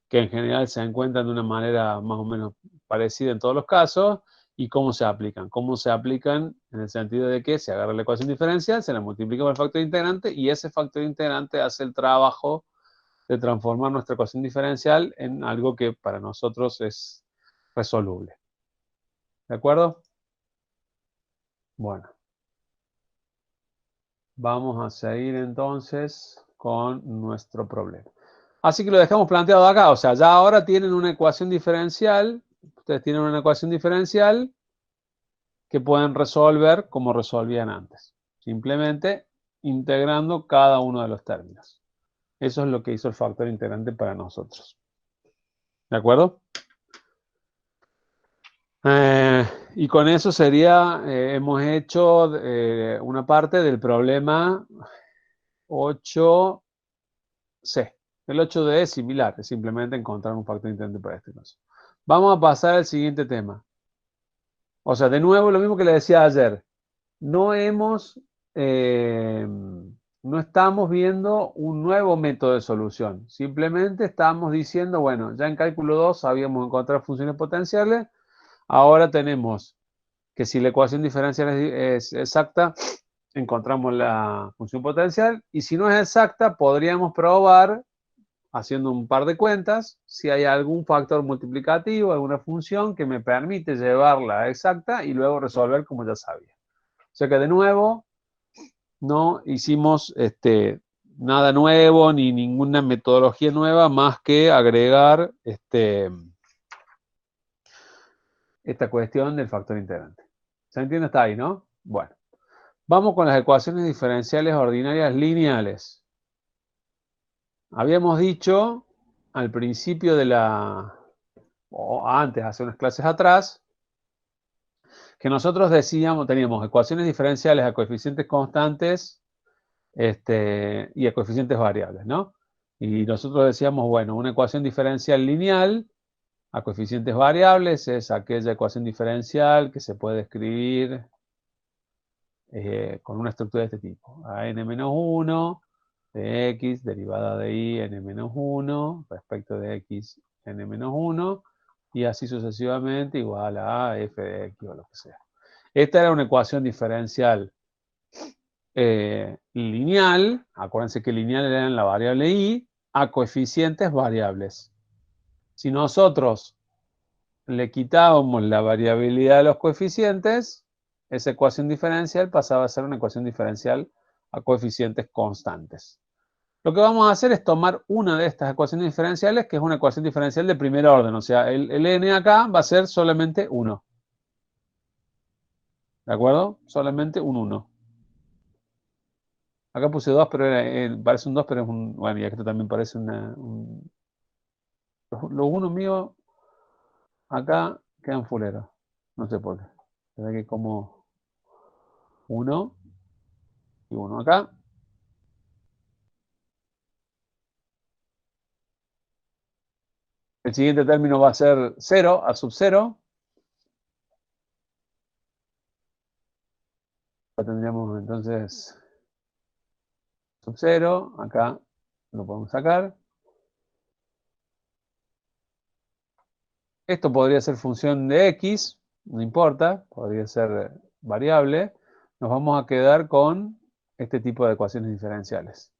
que en general se encuentran de una manera más o menos parecida en todos los casos, y cómo se aplican. Cómo se aplican en el sentido de que se agarra la ecuación diferencial, se la multiplica por el factor integrante, y ese factor integrante hace el trabajo de transformar nuestra ecuación diferencial en algo que para nosotros es resoluble. ¿De acuerdo? Bueno. Vamos a seguir entonces con nuestro problema. Así que lo dejamos planteado acá, o sea, ya ahora tienen una ecuación diferencial, ustedes tienen una ecuación diferencial que pueden resolver como resolvían antes, simplemente integrando cada uno de los términos. Eso es lo que hizo el factor integrante para nosotros. ¿De acuerdo? Y con eso sería, hemos hecho una parte del problema 8C. El 8D es similar, es simplemente encontrar un factor integrante para este caso. Vamos a pasar al siguiente tema. O sea, de nuevo, lo mismo que le decía ayer. No estamos viendo un nuevo método de solución. Simplemente estamos diciendo, bueno, ya en cálculo 2 sabíamos encontrar funciones potenciales. Ahora tenemos que si la ecuación diferencial es exacta, encontramos la función potencial. Y si no es exacta, podríamos probar, haciendo un par de cuentas, si hay algún factor multiplicativo, alguna función que me permite llevarla a exacta y luego resolver como ya sabía. O sea que de nuevo, no hicimos nada nuevo ni ninguna metodología nueva más que agregar esta cuestión del factor integrante. ¿Se entiende hasta ahí, no? Bueno, vamos con las ecuaciones diferenciales ordinarias lineales. Habíamos dicho al principio de o antes, hace unas clases atrás, que nosotros teníamos ecuaciones diferenciales a coeficientes constantes y a coeficientes variables, ¿no? Y nosotros decíamos, bueno, una ecuación diferencial lineal a coeficientes variables es aquella ecuación diferencial que se puede escribir con una estructura de este tipo. A n-1 de x derivada de y n-1 respecto de x n-1 y así sucesivamente igual a f de x o lo que sea. Esta era una ecuación diferencial lineal, acuérdense que lineal era en la variable y, a coeficientes variables. Si nosotros le quitábamos la variabilidad de los coeficientes, esa ecuación diferencial pasaba a ser una ecuación diferencial a coeficientes constantes. Lo que vamos a hacer es tomar una de estas ecuaciones diferenciales, que es una ecuación diferencial de primer orden, o sea, el n acá va a ser solamente 1. ¿De acuerdo? Solamente un 1. Acá puse 2, pero parece un 2, pero es un... Bueno, y esto también parece los 1 míos acá quedan fuleros. No sé por qué. Se ve que como 1 y 1 acá. El siguiente término va a ser 0, a sub 0. Acá tendríamos entonces sub 0. Acá lo podemos sacar. Esto podría ser función de x, no importa, podría ser variable. Nos vamos a quedar con este tipo de ecuaciones diferenciales.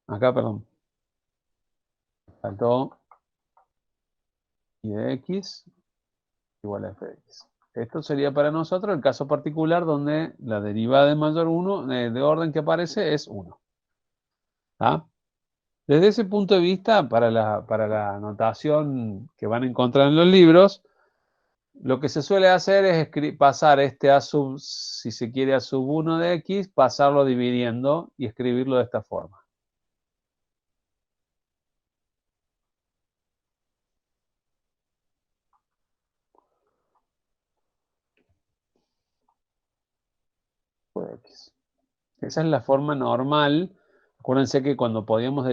Acá, perdón. Faltó y de x igual a f de x. Esto sería para nosotros el caso particular donde la derivada de mayor 1, de orden que aparece, es 1. ¿Ah? Desde ese punto de vista, para la notación que van a encontrar en los libros, lo que se suele hacer es pasar a sub, si se quiere, a sub 1 de x, pasarlo dividiendo y escribirlo de esta forma. Por x. Esa es la forma normal. Acuérdense que cuando podíamos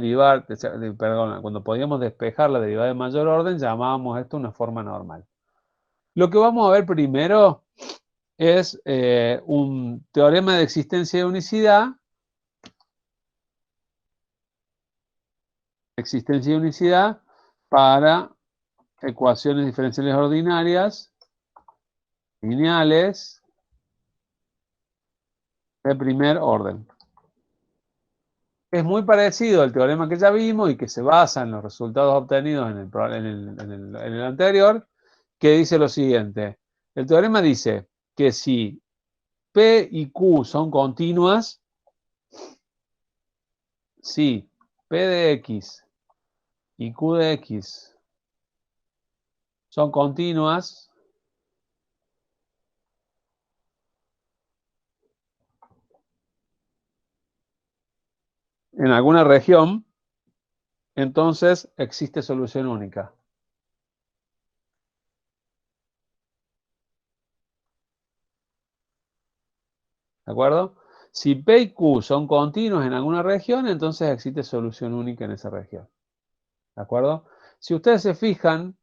cuando podíamos despejar la derivada de mayor orden, llamábamos esto una forma normal. Lo que vamos a ver primero es un teorema de existencia de unicidad. Existencia de unicidad para ecuaciones diferenciales ordinarias, lineales, de primer orden. Es muy parecido al teorema que ya vimos y que se basa en los resultados obtenidos en el anterior, que dice lo siguiente. El teorema dice que si P y Q son continuas, si P de X y Q de X son continuas, en alguna región, entonces existe solución única. ¿De acuerdo? Si P y Q son continuos en alguna región, entonces existe solución única en esa región. ¿De acuerdo? Si ustedes se fijan,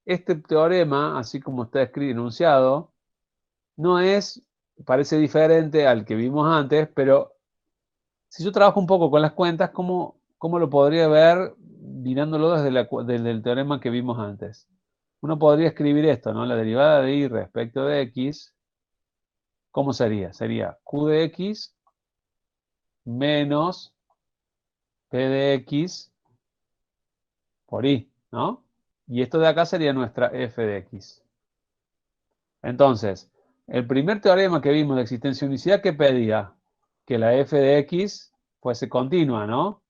este teorema, así como está enunciado, no es, parece diferente al que vimos antes, pero si yo trabajo un poco con las cuentas, ¿cómo lo podría ver mirándolo desde el teorema que vimos antes? Uno podría escribir esto, ¿no? La derivada de y respecto de x, ¿cómo sería? Sería q de x menos p de x por y, ¿no? Y esto de acá sería nuestra f de x. Entonces, el primer teorema que vimos de existencia de unicidad, ¿qué pedía? Que la f de x fuese continua, ¿no?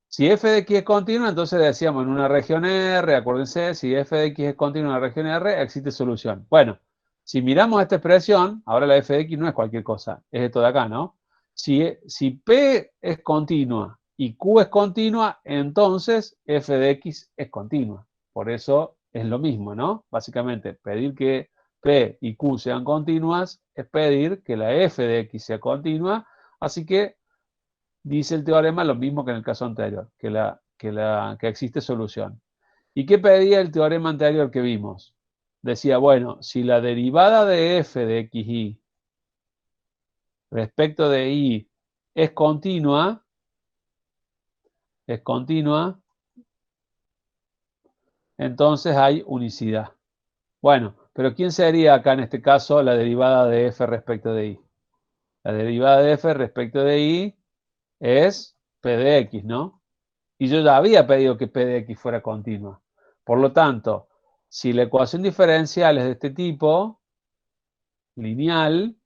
Si f de x es continua, entonces decíamos en una región R, acuérdense, si f de x es continua en una región R, existe solución. Bueno, si miramos esta expresión, ahora la f de x no es cualquier cosa, es esto de acá, ¿no? Si P es continua y Q es continua, entonces f de x es continua. Por eso es lo mismo, ¿no? Básicamente, pedir que P y Q sean continuas es pedir que la f de x sea continua, así que dice el teorema lo mismo que en el caso anterior, que existe solución. ¿Y qué pedía el teorema anterior que vimos? Decía, bueno, si la derivada de f de xy respecto de y es continua, entonces hay unicidad. Bueno, pero ¿quién sería acá en este caso la derivada de f respecto de y? La derivada de f respecto de y es p de x, ¿no? Y yo ya había pedido que p de x fuera continua. Por lo tanto, si la ecuación diferencial es de este tipo, lineal,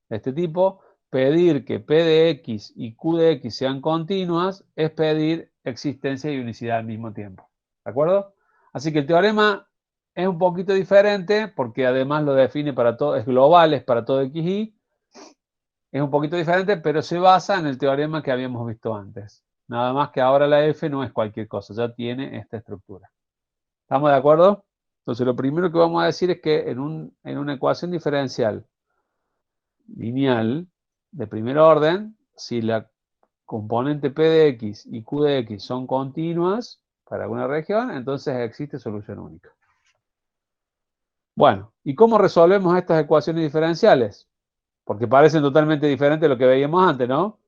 de este tipo, pedir que p de x y q de x sean continuas es pedir existencia y unicidad al mismo tiempo. ¿De acuerdo? Así que el teorema es un poquito diferente porque además lo define para todo, es global, es para todo xy. Es un poquito diferente, pero se basa en el teorema que habíamos visto antes. Nada más que ahora la f no es cualquier cosa, ya tiene esta estructura. ¿Estamos de acuerdo? Entonces lo primero que vamos a decir es que en una ecuación diferencial lineal de primer orden, si la componente p de x y q de x son continuas para alguna región, entonces existe solución única. Bueno, ¿y cómo resolvemos estas ecuaciones diferenciales? Porque parecen totalmente diferentes de lo que veíamos antes, ¿no?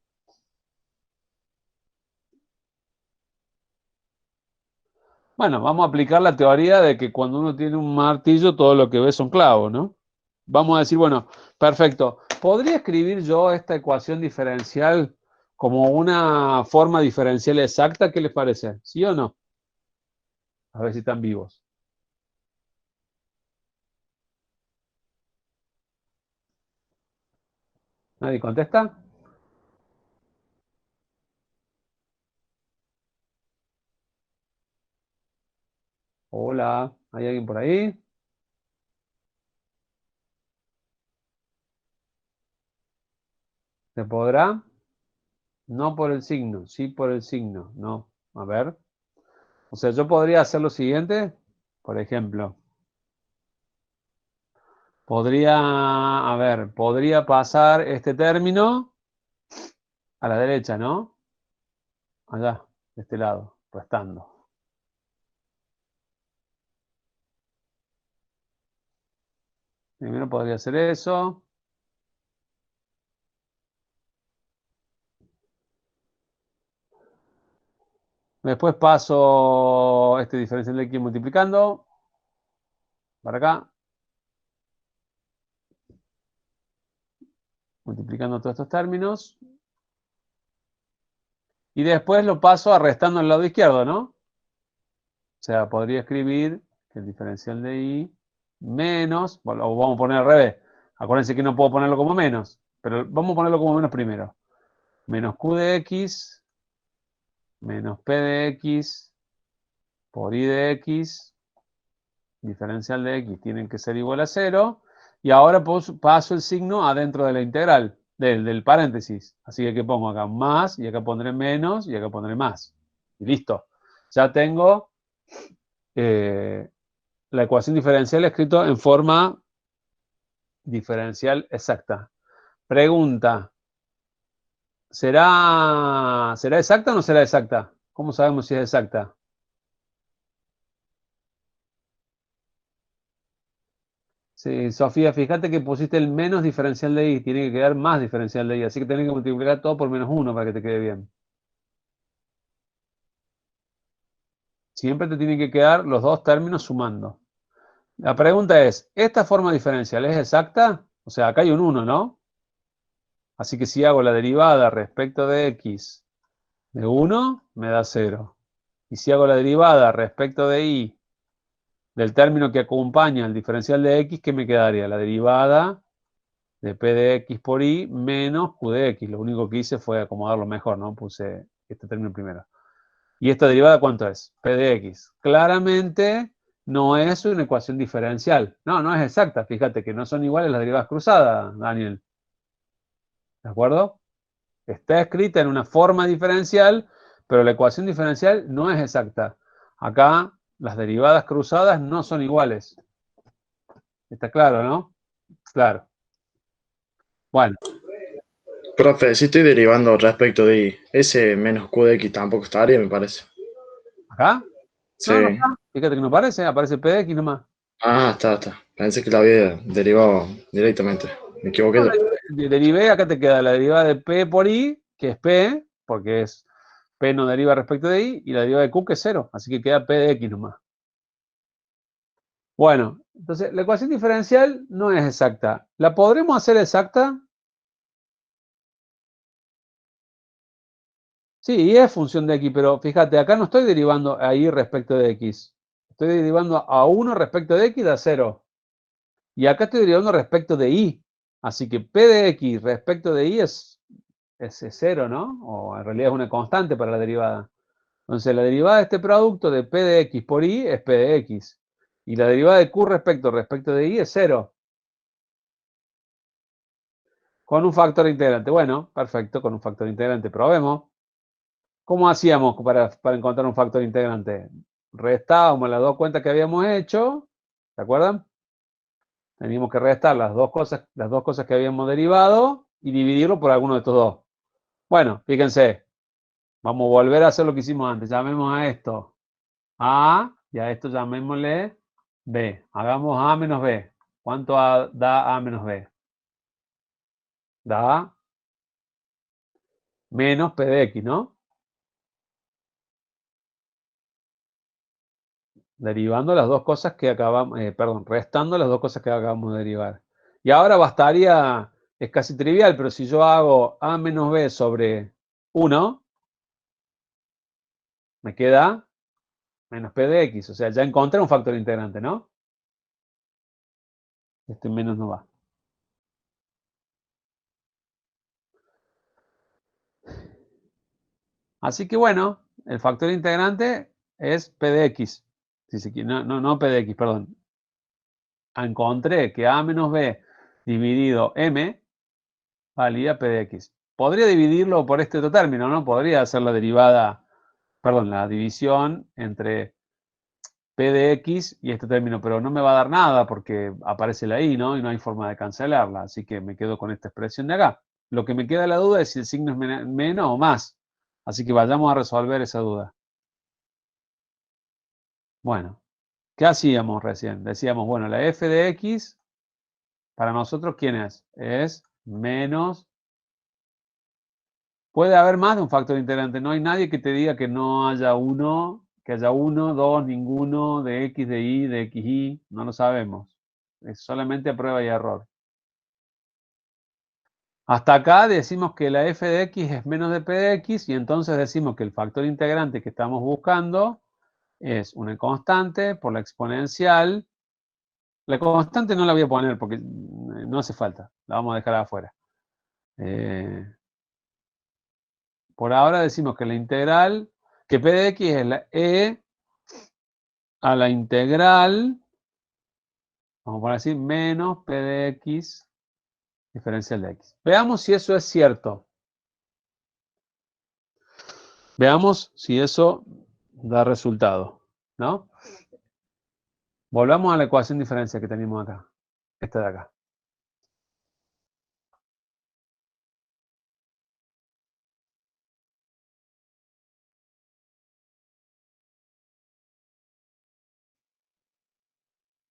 Bueno, vamos a aplicar la teoría de que cuando uno tiene un martillo, todo lo que ve son clavos, ¿no? Vamos a decir, bueno, perfecto. ¿Podría escribir yo esta ecuación diferencial como una forma diferencial exacta? ¿Qué les parece? ¿Sí o no? A ver si están vivos. ¿Nadie contesta? Hola, ¿hay alguien por ahí? ¿Se podrá? No por el signo, sí por el signo. No. A ver. O sea, yo podría hacer lo siguiente. Por ejemplo, podría pasar este término a la derecha, ¿no? Allá, de este lado, restando. Primero podría hacer eso. Después paso este diferencial de aquí multiplicando. Para acá. Multiplicando todos estos términos. Y después lo paso a restando al lado izquierdo, ¿no? O sea, podría escribir que el diferencial de y menos, o vamos a poner al revés, Acuérdense que no puedo ponerlo como menos, pero vamos a ponerlo como menos primero. Menos Q de X menos P de X por I de X, diferencial de X tiene que ser igual a 0. Y ahora paso el signo adentro de la integral, del paréntesis. Así que aquí pongo acá más, y acá pondré menos, y acá pondré más. Y listo. Ya tengo la ecuación diferencial escrito en forma diferencial exacta. Pregunta, ¿será exacta o no será exacta? ¿Cómo sabemos si es exacta? Sí, Sofía, fíjate que pusiste el menos diferencial de i, tiene que quedar más diferencial de i, así que tenés que multiplicar todo por menos 1 para que te quede bien. Siempre te tienen que quedar los dos términos sumando. La pregunta es, ¿esta forma diferencial es exacta? O sea, acá hay un 1, ¿no? Así que si hago la derivada respecto de x de 1, me da 0. Y si hago la derivada respecto de i del término que acompaña al diferencial de x, ¿qué me quedaría? La derivada de P de X por I menos Q de X. Lo único que hice fue acomodarlo mejor, ¿no? Puse este término primero. ¿Y esta derivada cuánto es? P de X. Claramente no es una ecuación diferencial. No, no es exacta. Fíjate que no son iguales las derivadas cruzadas, Daniel. ¿De acuerdo? Está escrita en una forma diferencial, pero la ecuación diferencial no es exacta. Acá las derivadas cruzadas no son iguales. ¿Está claro, no? Claro. Bueno. Profe, si estoy derivando respecto de y, ese menos q de x tampoco estaría, me parece. ¿Acá? Sí. No, no está. Fíjate que no aparece, aparece P de X nomás. Ah, está. Pensé que la había derivado directamente. Me equivoqué No, yo. derivé, acá te queda la derivada de P por I, que es P, porque es P no deriva respecto de I, y la derivada de Q, que es 0. Así que queda P de X nomás. Bueno, entonces la ecuación diferencial no es exacta. ¿La podremos hacer exacta? Sí, y es función de X, pero fíjate, acá no estoy derivando a I respecto de X. Estoy derivando a 1 respecto de X da 0. Y acá estoy derivando respecto de I. Así que P de X respecto de I es 0, ¿no? O en realidad es una constante para la derivada. Entonces la derivada de este producto de P de X por I es P de X. Y la derivada de Q respecto de I es 0. Con un factor integrante. Bueno, perfecto, con un factor integrante. Probemos. ¿Cómo hacíamos para encontrar un factor integrante? Restábamos las dos cuentas que habíamos hecho. ¿Se acuerdan? Teníamos que restar las dos cosas que habíamos derivado y dividirlo por alguno de estos dos. Bueno, fíjense. Vamos a volver a hacer lo que hicimos antes. Llamemos a esto A y a esto llamémosle B. Hagamos A menos B. ¿Cuánto da A menos B? Da menos P de X, ¿no? Derivando las dos cosas que acabamos, restando las dos cosas que acabamos de derivar. Y ahora bastaría, es casi trivial, pero si yo hago A menos B sobre 1, me queda menos P de X. O sea, ya encontré un factor integrante, ¿no? Este menos no va. Así que bueno, el factor integrante es P de X. Si se quiere, no P de X, perdón. Encontré que A menos B dividido M valía P de X. Podría dividirlo por este otro término, ¿no? Podría hacer la derivada, perdón, la división entre P de X y este término, pero no me va a dar nada porque aparece la I, ¿no? Y no hay forma de cancelarla. Así que me quedo con esta expresión de acá. Lo que me queda la duda es si el signo es menos o más. Así que vayamos a resolver esa duda. Bueno, ¿qué hacíamos recién? Decíamos, bueno, la f de x, para nosotros, ¿quién es? Es menos. Puede haber más de un factor integrante. No hay nadie que te diga que no haya uno, que haya uno, dos, ninguno, de x, de y, de xy. No lo sabemos. Es solamente a prueba y error. Hasta acá decimos que la f de x es menos de p de x y entonces decimos que el factor integrante que estamos buscando es una constante por la exponencial La constante no la voy a poner porque no hace falta. La vamos a dejar afuera. Por ahora decimos que la integral, que p de x es la e a la integral, vamos a poner así, menos p de x diferencial de x. Veamos si eso es cierto. Veamos si eso da resultado, ¿no? Volvamos a la ecuación diferencial que tenemos acá. Esta de acá.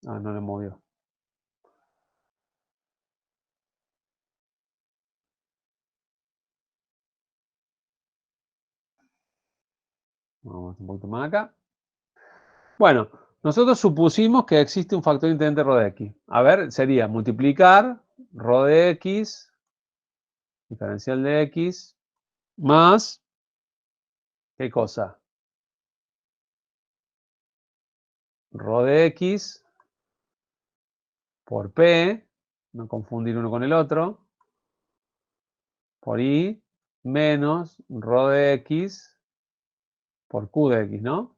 Ah, no le movió. Vamos un poquito más acá. Bueno, nosotros supusimos que existe un factor intendente ρ de x. A ver, sería multiplicar ρ de x, diferencial de x, más, ¿qué cosa? Ρ de x por p, no confundir uno con el otro, por i, menos ρ de x por q de x, ¿no?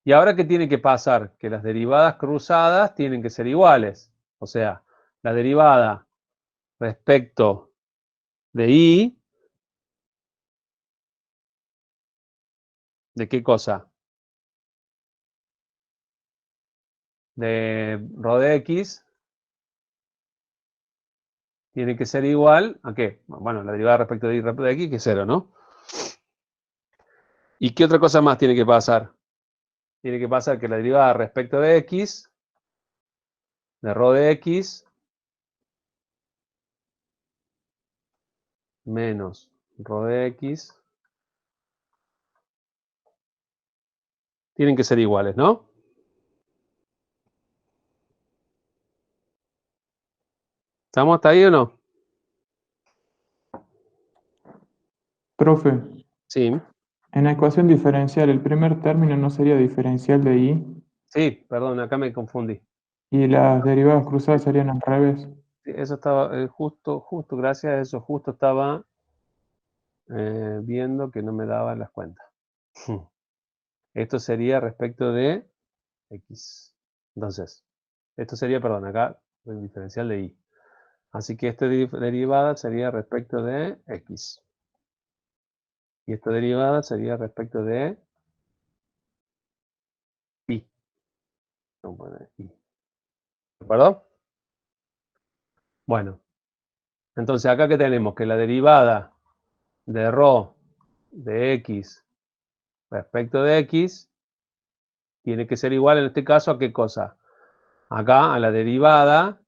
Y ahora, ¿qué tiene que pasar? Que las derivadas cruzadas tienen que ser iguales. O sea, la derivada respecto de i, ¿de qué cosa? De ρ de x tiene que ser igual a qué? Bueno, la derivada respecto de i de x, que es 0, ¿no? ¿Y qué otra cosa más tiene que pasar? Tiene que pasar que la derivada respecto de x, de ρ de x, menos ρ de x, tienen que ser iguales, ¿no? ¿Estamos hasta ahí o no? Profe, Sí, en la ecuación diferencial, el primer término no sería diferencial de y sí, perdón, acá me confundí. y las derivadas cruzadas serían al revés. Sí, eso estaba justo, gracias a eso, justo estaba viendo que no me daba las cuentas. Esto sería respecto de x. Entonces, esto sería, perdón, acá el diferencial de y. Así que esta derivada sería respecto de x. Y esta derivada sería respecto de y. Vamos a poner y. ¿De acuerdo? Bueno, entonces acá que tenemos que la derivada de ρ de x respecto de x tiene que ser igual en este caso a qué cosa. Acá a la derivada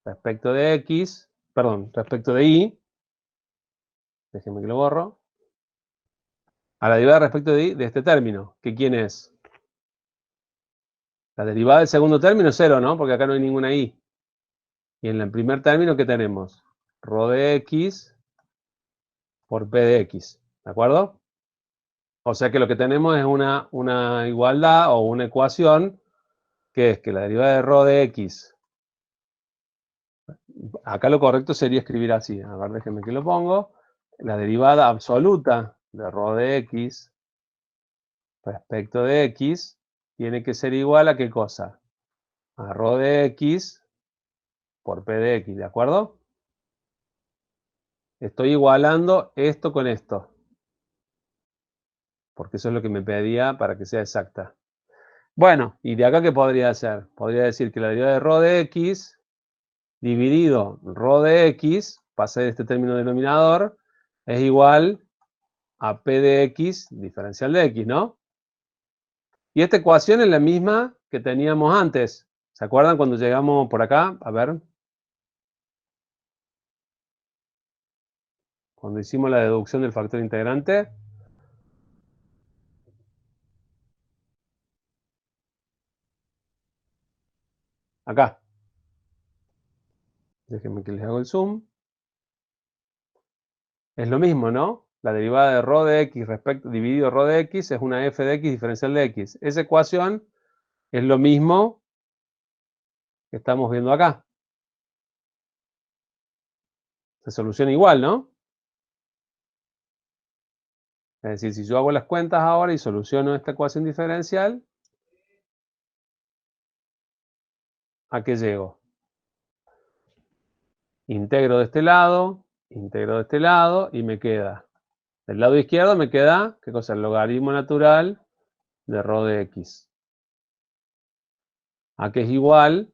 respecto de x, perdón, respecto de y, déjenme que lo borro, a la derivada respecto de y de este término, que ¿quién es? La derivada del segundo término es 0, ¿no? Porque acá no hay ninguna y. Y en el primer término, ¿qué tenemos? Rho de x por p de x, ¿de acuerdo? O sea que lo que tenemos es una igualdad o una ecuación que es que la derivada de rho de x, acá lo correcto sería escribir así, a ver, déjenme que lo pongo, la derivada absoluta de rho de x respecto de x tiene que ser igual a qué cosa? A rho de x por p de x, ¿de acuerdo? Estoy igualando esto con esto, porque eso es lo que me pedía para que sea exacta. Bueno, ¿y de acá qué podría hacer? Podría decir que la derivada de rho de x dividido rho de x, pase de este término denominador, es igual a p de x diferencial de x, ¿no? Y esta ecuación es la misma que teníamos antes. ¿Se acuerdan cuando llegamos por acá? A ver. Cuando hicimos la deducción del factor integrante. Acá. Déjenme que les hago el zoom. Es lo mismo, ¿no? la derivada de rho de x dividido rho de x es una f de x diferencial de x. Esa ecuación es lo mismo que estamos viendo acá. Se soluciona igual, ¿no? Es decir, si yo hago las cuentas ahora y soluciono esta ecuación diferencial, ¿a qué llego? Integro de este lado y me queda. Del lado izquierdo me queda, ¿qué cosa? El logaritmo natural de rho de x. A que es igual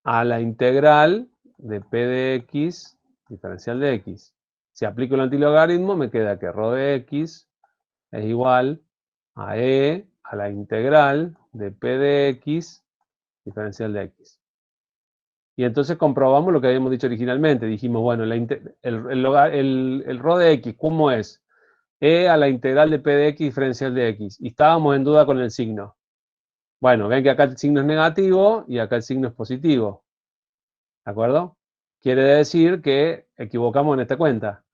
a la integral de p de x diferencial de x. Si aplico el antilogaritmo, me queda que rho de x es igual a e a la integral de p de x diferencial de x. Y entonces comprobamos lo que habíamos dicho originalmente. Dijimos, bueno, el rho de x, ¿cómo es? E a la integral de p de x diferencial de x. Y estábamos en duda con el signo. Bueno, ven que acá el signo es negativo y acá el signo es positivo. ¿De acuerdo? Quiere decir que equivocamos en esta cuenta.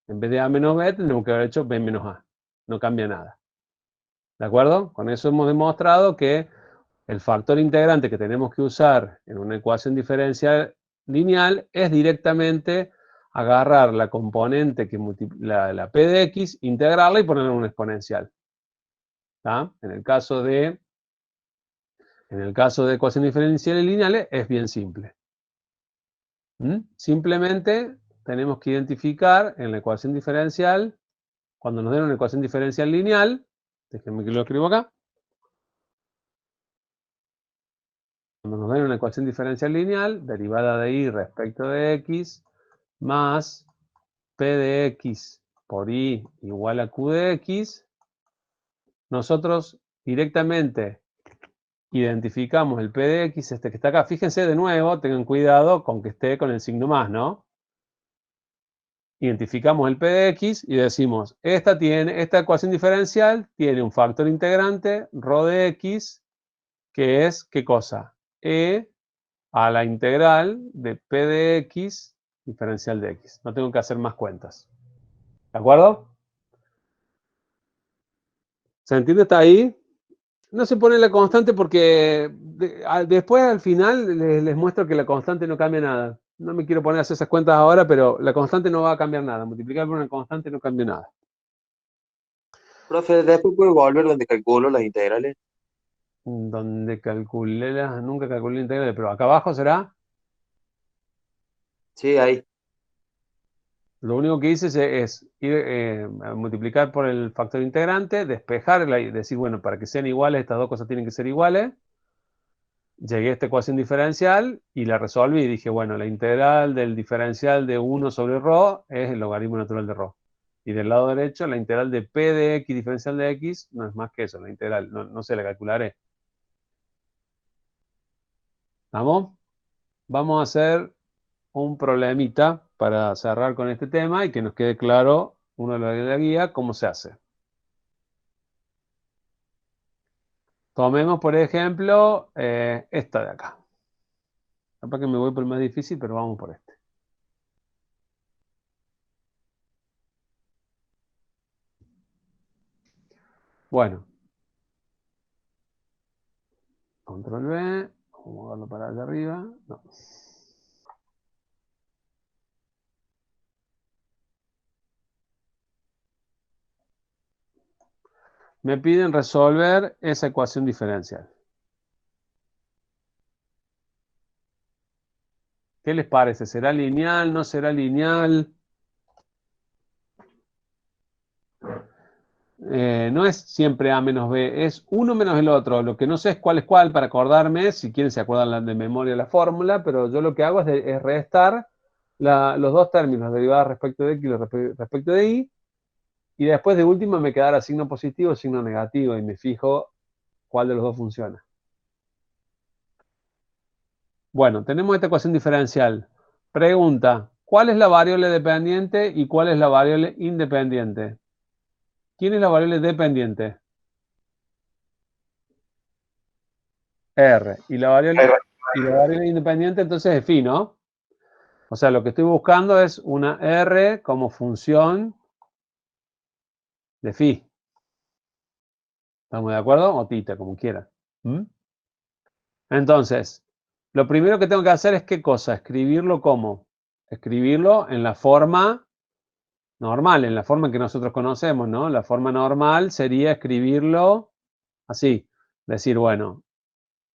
En vez de a menos b, tenemos que haber hecho b menos a. No cambia nada. ¿De acuerdo? Con eso hemos demostrado que el factor integrante que tenemos que usar en una ecuación diferencial lineal es directamente agarrar la componente que la p de x, integrarla y ponerla en una exponencial. ¿Tá? En el caso de ecuaciones diferenciales lineales es bien simple. Simplemente tenemos que identificar en la ecuación diferencial, cuando nos den una ecuación diferencial lineal, déjenme que lo escribo acá. Cuando nos den una ecuación diferencial lineal, derivada de y respecto de x, más p de x por y igual a q de x, nosotros directamente identificamos el p de x, este que está acá. Fíjense de nuevo, tengan cuidado con que esté con el signo más, ¿no? Identificamos el p de x y decimos, esta ecuación diferencial tiene un factor integrante, rho de x, que es, ¿qué cosa? E a la integral de p de x diferencial de x. No tengo que hacer más cuentas. ¿De acuerdo? ¿Se entiende hasta ahí? No se pone la constante porque después al final les muestro que la constante no cambia nada. No me quiero poner a hacer esas cuentas ahora, pero la constante no va a cambiar nada. Multiplicar por una constante no cambia nada. Profe, después puede volver donde calculo las integrales. Donde calculé nunca calculé la integral, pero acá abajo será. Sí, ahí. Lo único que hice es ir a multiplicar por el factor integrante, despejarla y decir, bueno, para que sean iguales, estas dos cosas tienen que ser iguales. Llegué a esta ecuación diferencial y la resolví y dije, bueno, la integral del diferencial de 1 sobre ρ es el logaritmo natural de ρ. Y del lado derecho, la integral de p de x diferencial de x no es más que eso, la integral, no sé, la calcularé. ¿Vamos? Vamos a hacer un problemita para cerrar con este tema y que nos quede claro, uno de la guía, cómo se hace. Tomemos, por ejemplo, esta de acá. Capaz que me voy por el más difícil, pero vamos por este. Bueno. Control V. Vamos a moverlo para allá arriba. No. Me piden resolver esa ecuación diferencial. ¿Qué les parece? ¿Será lineal? ¿No será lineal? No es siempre A menos B, es uno menos el otro. Lo que no sé es cuál para acordarme. Si quieren se acuerdan de memoria la fórmula, pero yo lo que hago es restar los dos términos, derivadas respecto de X y respecto de Y, y después de último me quedará signo positivo o signo negativo, y me fijo cuál de los dos funciona. Bueno, tenemos esta ecuación diferencial. Pregunta, ¿cuál es la variable dependiente y cuál es la variable independiente? ¿Quién es la variable dependiente? R. Y la variable independiente entonces es phi, ¿no? O sea, lo que estoy buscando es una R como función de phi. ¿Estamos de acuerdo? O tita, como quiera. ¿Mm? Entonces, lo primero que tengo que hacer es ¿qué cosa? Escribirlo como. Escribirlo en la forma normal, en la forma que nosotros conocemos, ¿no? La forma normal sería escribirlo así. Decir, bueno,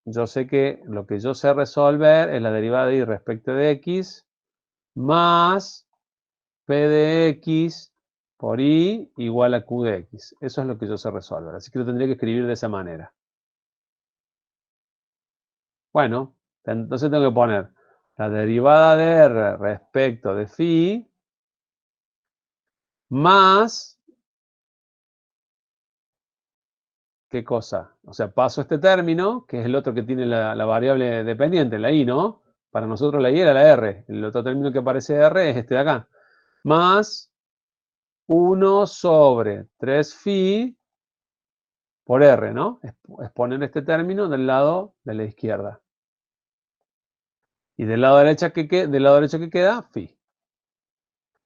yo sé que lo que yo sé resolver es la derivada de y respecto de x más p de x por y igual a q de x. Eso es lo que yo sé resolver. Así que lo tendría que escribir de esa manera. Bueno, entonces tengo que poner la derivada de r respecto de phi más, ¿qué cosa? O sea, paso este término, que es el otro que tiene la variable dependiente, la i, ¿no? Para nosotros la i era la r. El otro término que aparece r es este de acá. Más 1 sobre 3 phi por r, ¿no? Es poner este término del lado de la izquierda. Y del lado derecho que queda, phi.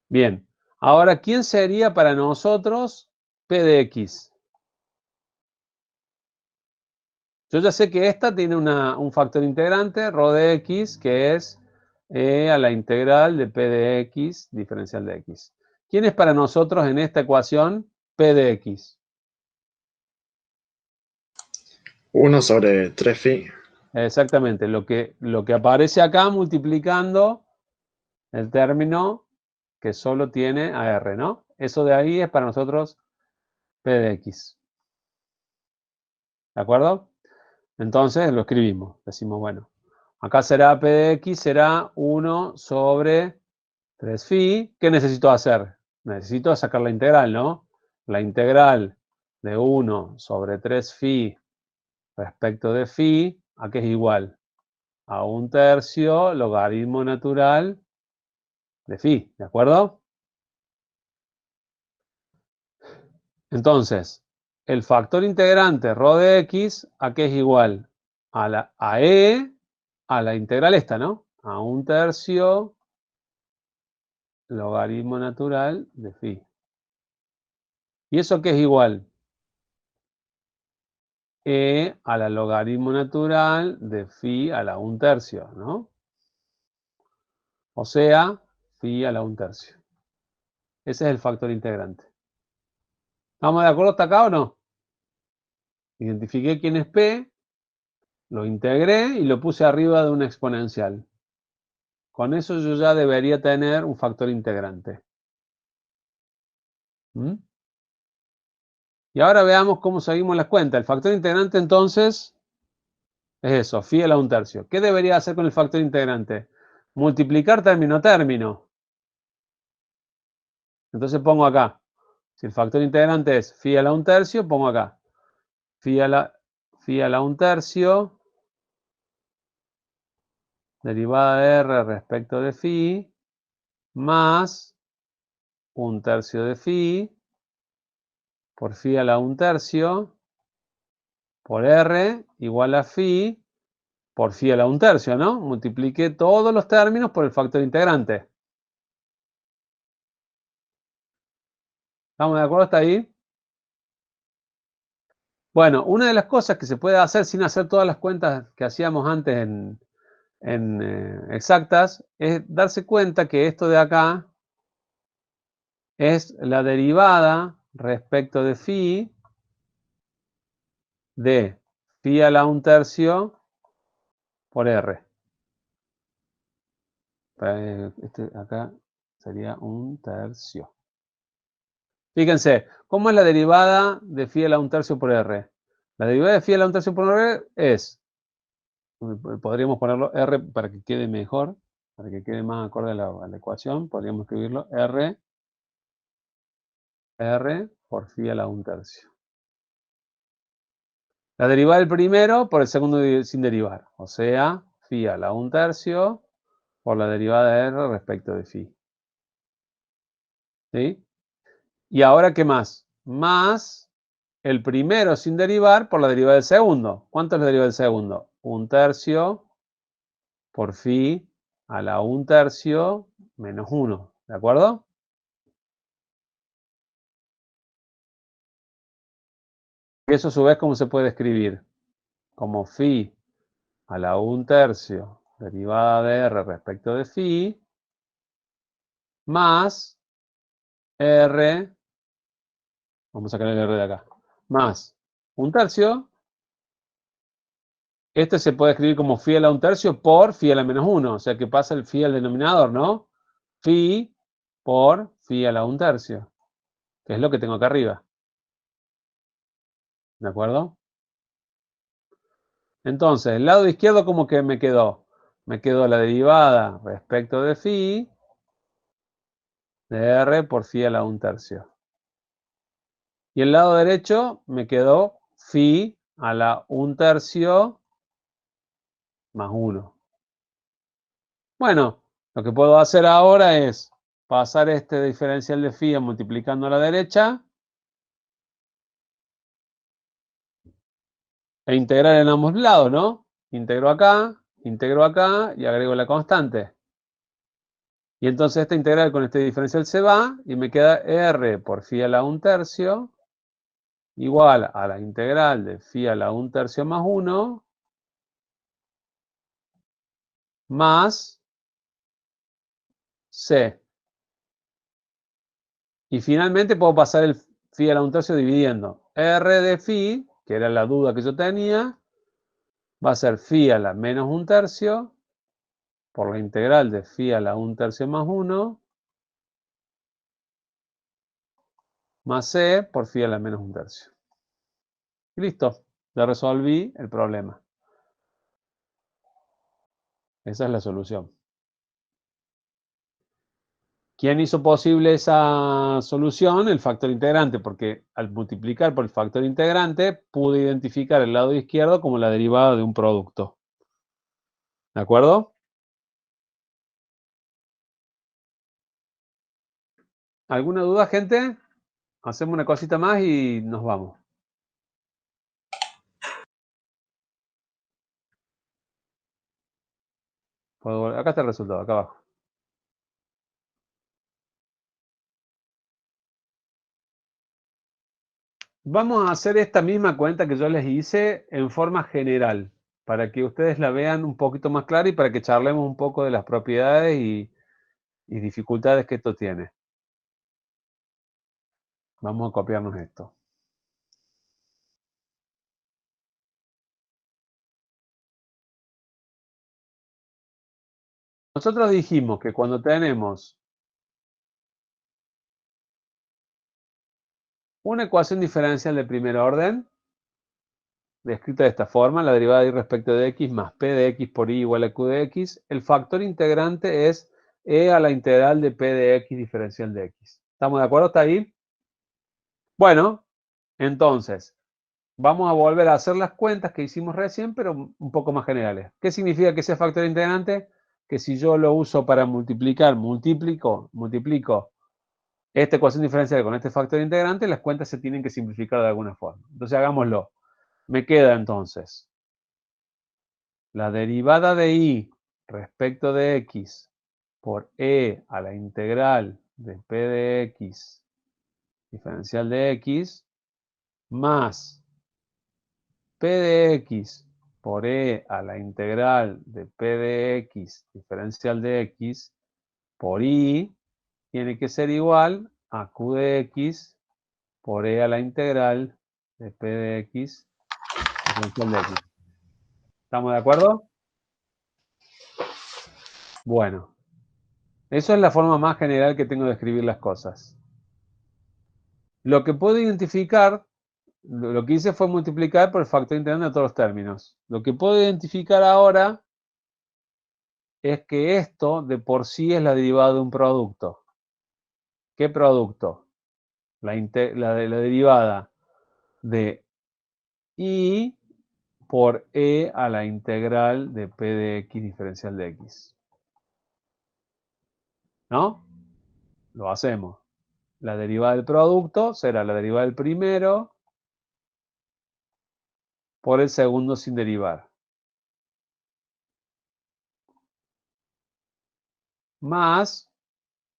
Bien. Ahora, ¿quién sería para nosotros p de x? Yo ya sé que esta tiene un factor integrante, rho de x, que es e a la integral de p de x diferencial de x. ¿Quién es para nosotros en esta ecuación p de x? 1 sobre 3 phi. Exactamente, lo que aparece acá multiplicando el término que solo tiene a r, ¿no? Eso de ahí es para nosotros p de x. ¿De acuerdo? Entonces lo escribimos. Decimos, bueno, acá será p de x, será 1 sobre 3 phi. ¿Qué necesito hacer? Necesito sacar la integral, ¿no? La integral de 1 sobre 3 phi respecto de phi, ¿a qué es igual? A 1/3 logaritmo natural de phi, ¿de acuerdo? Entonces, el factor integrante rho de x, ¿a qué es igual? A e, a la integral esta, ¿no? A 1/3 logaritmo natural de phi. ¿Y eso qué es igual? E a la logaritmo natural de phi a la 1/3, ¿no? O sea, phi a la 1/3. Ese es el factor integrante. ¿Estamos de acuerdo hasta acá o no? Identifiqué quién es P, lo integré y lo puse arriba de una exponencial. Con eso yo ya debería tener un factor integrante. ¿Mm? Y ahora veamos cómo seguimos las cuentas. El factor integrante entonces es eso, phi a la 1/3. ¿Qué debería hacer con el factor integrante? Multiplicar término a término. Entonces pongo acá. Si el factor integrante es phi a la 1/3, pongo acá. Phi a la 1/3 derivada de r respecto de phi más 1/3 de phi por phi a la 1/3 por r igual a phi por phi a la 1/3, ¿no? Multipliqué todos los términos por el factor integrante. ¿Estamos de acuerdo hasta ahí? Bueno, una de las cosas que se puede hacer sin hacer todas las cuentas que hacíamos antes en exactas es darse cuenta que esto de acá es la derivada respecto de phi de phi a la 1/3 por r. Este acá sería 1/3. Fíjense, ¿cómo es la derivada de phi a la 1/3 por r? La derivada de phi a la 1/3 por r es, podríamos ponerlo r para que quede mejor, para que quede más acorde a la ecuación, podríamos escribirlo r por phi a la 1/3. La derivada del primero por el segundo sin derivar, o sea, phi a la 1/3 por la derivada de r respecto de phi. ¿Sí? Y ahora, ¿qué más? Más el primero sin derivar por la derivada del segundo. ¿Cuánto es la derivada del segundo? 1/3 por phi a la 1/3 menos 1. ¿De acuerdo? Eso a su vez, ¿cómo se puede escribir? Como phi a la 1/3 derivada de r respecto de phi más r, vamos a sacar el r de acá, más 1/3. Este se puede escribir como phi a la 1/3 por phi a la menos 1, o sea que pasa el phi al denominador, ¿no? Phi por phi a la 1/3, que es lo que tengo acá arriba. ¿De acuerdo? Entonces, el lado izquierdo, ¿cómo que me quedó? Me quedó la derivada respecto de phi de r por phi a la 1/3. Y el lado derecho me quedó phi a la 1/3 más 1. Bueno, lo que puedo hacer ahora es pasar este diferencial de phi multiplicando a la derecha e integrar en ambos lados, ¿no? Integro acá y agrego la constante. Y entonces esta integral con este diferencial se va y me queda r por phi a la 1/3 igual a la integral de phi a la 1/3 más 1 más c. Y finalmente puedo pasar el phi a la 1/3 dividiendo. R de phi, que era la duda que yo tenía, va a ser phi a la menos 1/3 por la integral de phi a la 1/3 más 1 más c por phi a la menos 1/3. Y listo, ya resolví el problema. Esa es la solución. ¿Quién hizo posible esa solución? El factor integrante, porque al multiplicar por el factor integrante pude identificar el lado izquierdo como la derivada de un producto. ¿De acuerdo? ¿Alguna duda, gente? Hacemos una cosita más y nos vamos. Acá está el resultado, acá abajo. Vamos a hacer esta misma cuenta que yo les hice en forma general, para que ustedes la vean un poquito más clara y para que charlemos un poco de las propiedades y dificultades que esto tiene. Vamos a copiarnos esto. Nosotros dijimos que cuando tenemos una ecuación diferencial de primer orden, descrita de esta forma, la derivada de y respecto de x más p de x por y igual a q de x, el factor integrante es e a la integral de p de x diferencial de x. ¿Estamos de acuerdo hasta ahí? Bueno, entonces, vamos a volver a hacer las cuentas que hicimos recién, pero un poco más generales. ¿Qué significa que sea factor integrante? Que si yo lo uso para multiplicar, multiplico esta ecuación diferencial con este factor integrante, las cuentas se tienen que simplificar de alguna forma. Entonces hagámoslo. Me queda entonces la derivada de y respecto de x por e a la integral de p de x diferencial de x más p de x por e a la integral de p de x diferencial de x por y tiene que ser igual a q de x por e a la integral de p de x diferencial de x. ¿Estamos de acuerdo? Bueno, eso es la forma más general que tengo de escribir las cosas. Lo que puedo identificar, lo que hice fue multiplicar por el factor integrante de todos los términos. Lo que puedo identificar ahora es que esto de por sí es la derivada de un producto. ¿Qué producto? La derivada de y por e a la integral de p de x diferencial de x. ¿No? Lo hacemos. La derivada del producto será la derivada del primero por el segundo sin derivar. más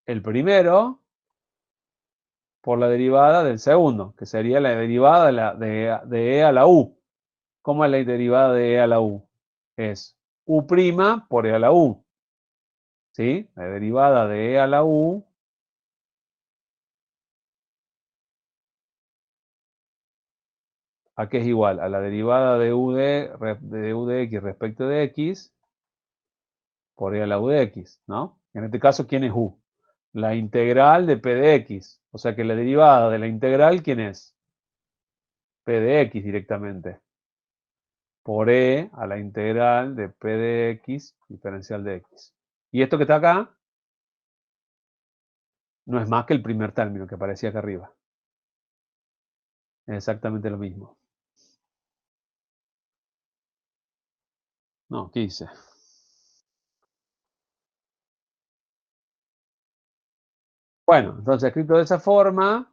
el primero por la derivada del segundo, que sería la derivada de e a la u. ¿Cómo es la derivada de e a la u? Es u' por e a la u. ¿Sí? La derivada de e a la u ¿a qué es igual? A la derivada de u de x respecto de x por e a la u de x, ¿no? En este caso, ¿quién es u? La integral de p de x. O sea que la derivada de la integral, ¿quién es? P de x directamente. Por e a la integral de p de x diferencial de x. Y esto que está acá no es más que el primer término que aparecía acá arriba. Es exactamente lo mismo. No, ¿qué hice? Bueno, entonces escrito de esa forma,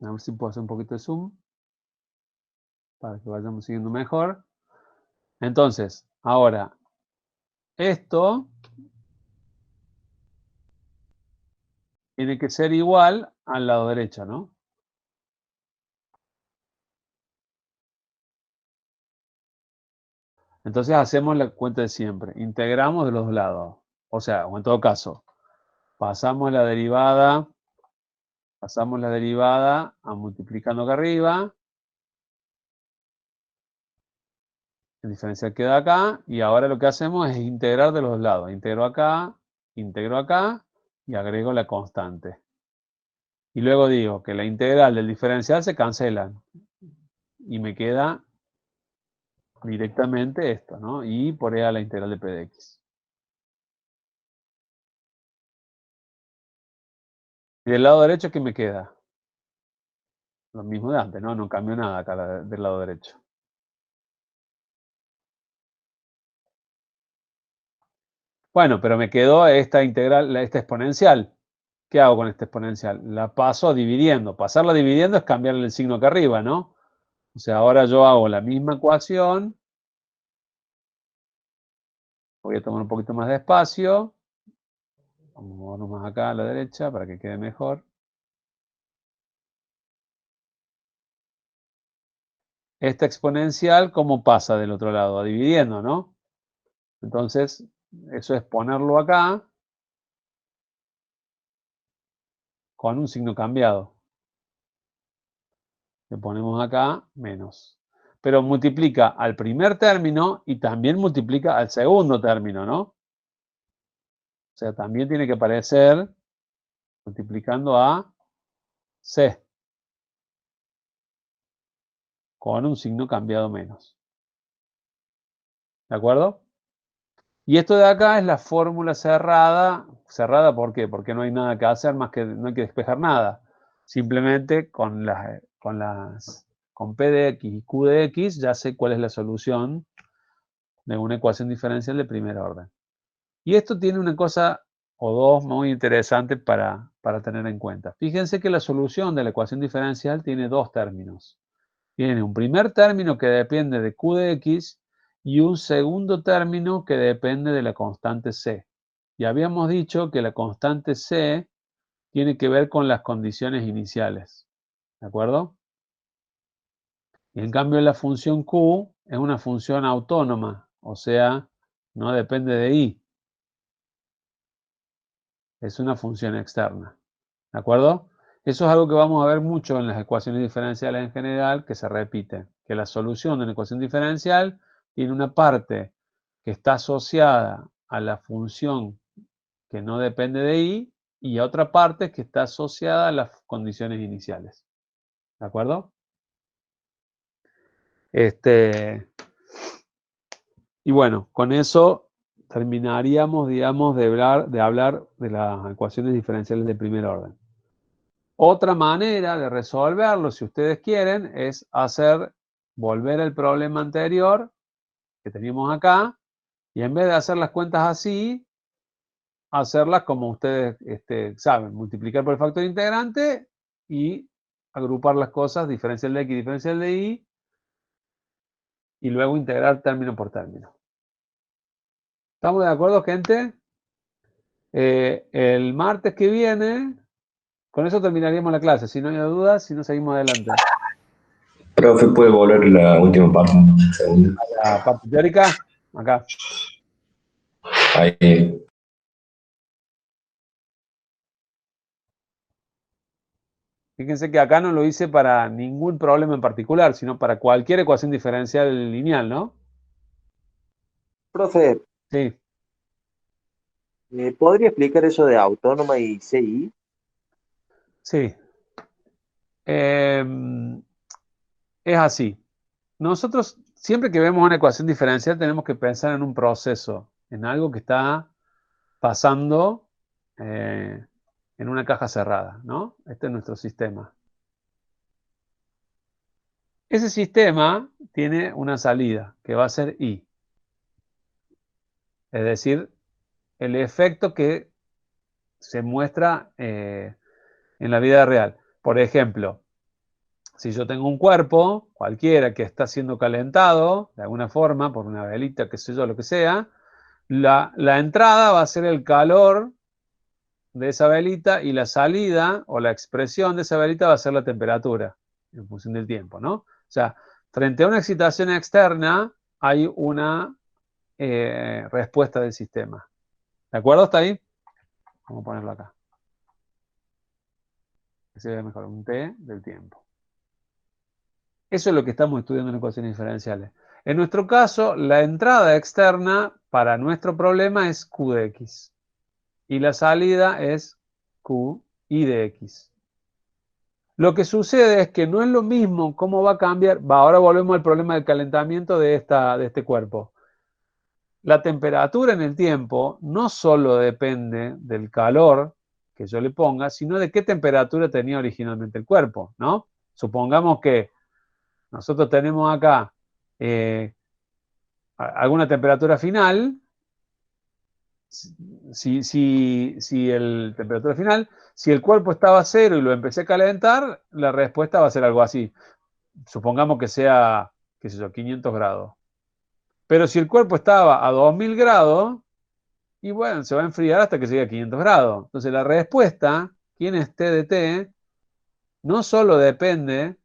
a ver si puedo hacer un poquito de zoom para que vayamos siguiendo mejor. Entonces, ahora, esto tiene que ser igual al lado derecho, ¿no? Entonces hacemos la cuenta de siempre. Integramos de los dos lados. O sea, o en todo caso, pasamos la derivada a multiplicando acá arriba. El diferencial queda acá. Y ahora lo que hacemos es integrar de los dos lados. Integro acá y agrego la constante. Y luego digo que la integral del diferencial se cancelan. Y me queda directamente esto, ¿no? Y por e a la integral de p de x. Y del lado derecho, ¿qué me queda? Lo mismo de antes, ¿no? No cambió nada acá del lado derecho. Bueno, pero me quedó esta integral, esta exponencial. ¿Qué hago con esta exponencial? La paso dividiendo. Pasarla dividiendo es cambiarle el signo acá arriba, ¿no? O sea, ahora yo hago la misma ecuación. Voy a tomar un poquito más de espacio. Vamos a movernos más acá a la derecha para que quede mejor. Esta exponencial, ¿cómo pasa del otro lado? Dividiendo, ¿no? Entonces, eso es ponerlo acá con un signo cambiado. Le ponemos acá menos. Pero multiplica al primer término y también multiplica al segundo término, ¿no? O sea, también tiene que aparecer multiplicando a c con un signo cambiado menos. ¿De acuerdo? Y esto de acá es la fórmula cerrada. ¿Cerrada por qué? Porque no hay nada que hacer más que no hay que despejar nada. Simplemente con P de x y Q de x ya sé cuál es la solución de una ecuación diferencial de primer orden. Y esto tiene una cosa o dos muy interesantes para tener en cuenta. Fíjense que la solución de la ecuación diferencial tiene dos términos. Tiene un primer término que depende de Q de x y un segundo término que depende de la constante c. Y habíamos dicho que la constante c tiene que ver con las condiciones iniciales. ¿De acuerdo? Y en cambio la función q es una función autónoma, o sea, no depende de i. Es una función externa. ¿De acuerdo? Eso es algo que vamos a ver mucho en las ecuaciones diferenciales en general, que se repite. Que la solución de una ecuación diferencial tiene una parte que está asociada a la función que no depende de i y otra parte que está asociada a las condiciones iniciales. ¿De acuerdo? Y bueno, con eso terminaríamos, digamos, de hablar de las ecuaciones diferenciales de primer orden. Otra manera de resolverlo, si ustedes quieren, es volver al problema anterior que teníamos acá y en vez de hacer las cuentas así, hacerlas como ustedes saben, multiplicar por el factor integrante y agrupar las cosas, diferencial de x, diferencial de y luego integrar término por término. ¿Estamos de acuerdo, gente? El martes que viene, con eso terminaríamos la clase. Si no hay dudas, si no seguimos adelante. Profe, ¿puede volver la última parte? Un segundo. La parte teórica, acá. Ahí. Fíjense que acá no lo hice para ningún problema en particular, sino para cualquier ecuación diferencial lineal, ¿no? Profe, Sí. ¿me podría explicar eso de autónoma y CI? Sí. Es así. Nosotros, siempre que vemos una ecuación diferencial, tenemos que pensar en un proceso, en algo que está pasando en una caja cerrada, ¿no? Este es nuestro sistema. Ese sistema tiene una salida, que va a ser I. Es decir, el efecto que se muestra en la vida real. Por ejemplo, si yo tengo un cuerpo, cualquiera, que está siendo calentado, de alguna forma, por una velita, qué sé yo, lo que sea, la entrada va a ser el calor de esa velita y la salida o la expresión de esa velita va a ser la temperatura, en función del tiempo, ¿no? O sea, frente a una excitación externa hay una respuesta del sistema. ¿De acuerdo? ¿Está ahí? Vamos a ponerlo acá. Que se ve mejor, un T del tiempo. Eso es lo que estamos estudiando en ecuaciones diferenciales. En nuestro caso, la entrada externa para nuestro problema es Q de X. Y la salida es QI de X. Lo que sucede es que no es lo mismo cómo va a cambiar. Ahora volvemos al problema del calentamiento de este cuerpo. La temperatura en el tiempo no solo depende del calor que yo le ponga, sino de qué temperatura tenía originalmente el cuerpo, ¿no? Supongamos que nosotros tenemos acá alguna temperatura final. Temperatura final, si el cuerpo estaba a cero y lo empecé a calentar, la respuesta va a ser algo así. Supongamos que sea, qué sé yo, 500 grados. Pero si el cuerpo estaba a 2000 grados, y bueno, se va a enfriar hasta que llegue a 500 grados. Entonces la respuesta, quién es T de T, no solo depende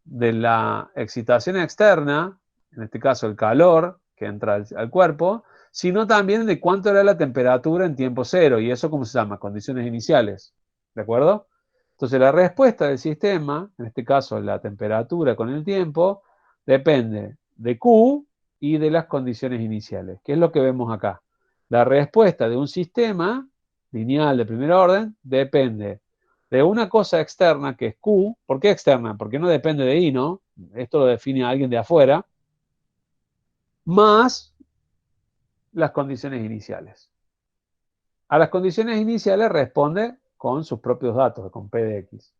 de la excitación externa, en este caso el calor que entra al cuerpo, sino también de cuánto era la temperatura en tiempo cero. ¿Y eso cómo se llama? Condiciones iniciales. ¿De acuerdo? Entonces la respuesta del sistema, en este caso la temperatura con el tiempo, depende de Q y de las condiciones iniciales, que es lo que vemos acá. La respuesta de un sistema lineal de primer orden depende de una cosa externa que es Q. ¿Por qué externa? Porque no depende de I, ¿no? Esto lo define alguien de afuera, más las condiciones iniciales. A las condiciones iniciales responde con sus propios datos, con P de X.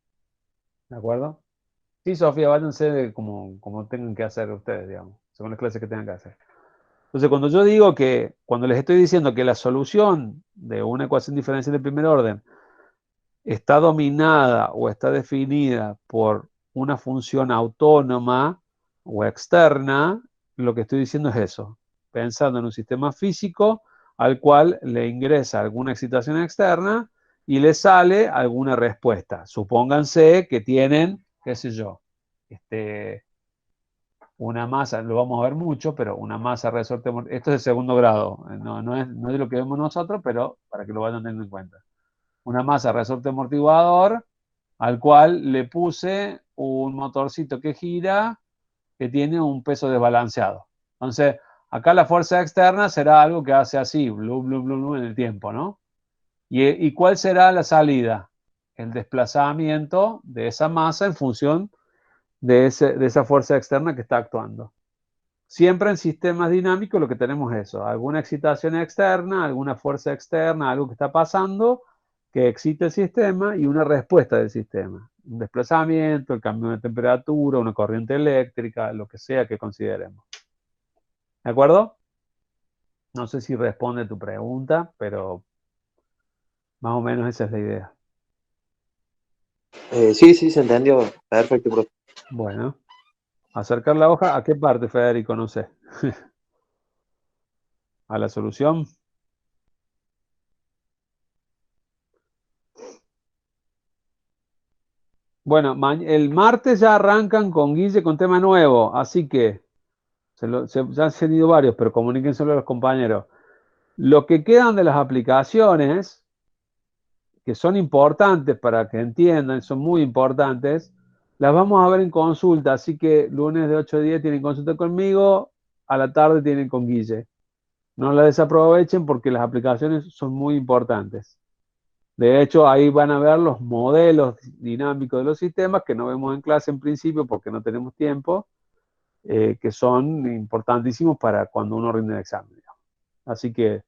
¿De acuerdo? Sí, Sofía, váyanse como tengan que hacer ustedes, digamos, según las clases que tengan que hacer. Entonces, cuando yo digo que, cuando les estoy diciendo que la solución de una ecuación diferencial de primer orden está dominada o está definida por una función autónoma o externa, lo que estoy diciendo es eso, pensando en un sistema físico al cual le ingresa alguna excitación externa y le sale alguna respuesta. Supónganse que tienen, qué sé yo, una masa, lo vamos a ver mucho, pero una masa resorte, esto es de segundo grado, no es de lo que vemos nosotros, pero para que lo vayan teniendo en cuenta. Una masa resorte amortiguador al cual le puse un motorcito que gira que tiene un peso desbalanceado. Entonces, acá la fuerza externa será algo que hace así, blu, blu, blu, blu, en el tiempo, ¿no? ¿Y cuál será la salida? El desplazamiento de esa masa en función de esa fuerza externa que está actuando. Siempre en sistemas dinámicos lo que tenemos es eso, alguna excitación externa, alguna fuerza externa, algo que está pasando, que excita el sistema y una respuesta del sistema. Un desplazamiento, el cambio de temperatura, una corriente eléctrica, lo que sea que consideremos. ¿De acuerdo? No sé si responde tu pregunta, pero más o menos esa es la idea. Sí, se entendió. Perfecto, profe. Bueno, acercar la hoja, ¿a qué parte, Federico? No sé. ¿A la solución? Bueno, el martes ya arrancan con Guille con tema nuevo, así que ya se han ido varios, pero comuníquenselo a los compañeros. Lo que quedan de las aplicaciones, que son importantes para que entiendan, son muy importantes, las vamos a ver en consulta, así que lunes de 8 a 10 tienen consulta conmigo, a la tarde tienen con Guille. No la desaprovechen porque las aplicaciones son muy importantes. De hecho, ahí van a ver los modelos dinámicos de los sistemas que no vemos en clase en principio porque no tenemos tiempo, que son importantísimos para cuando uno rinde el examen, digamos. Así que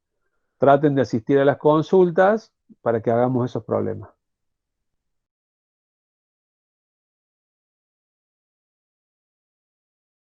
traten de asistir a las consultas para que hagamos esos problemas.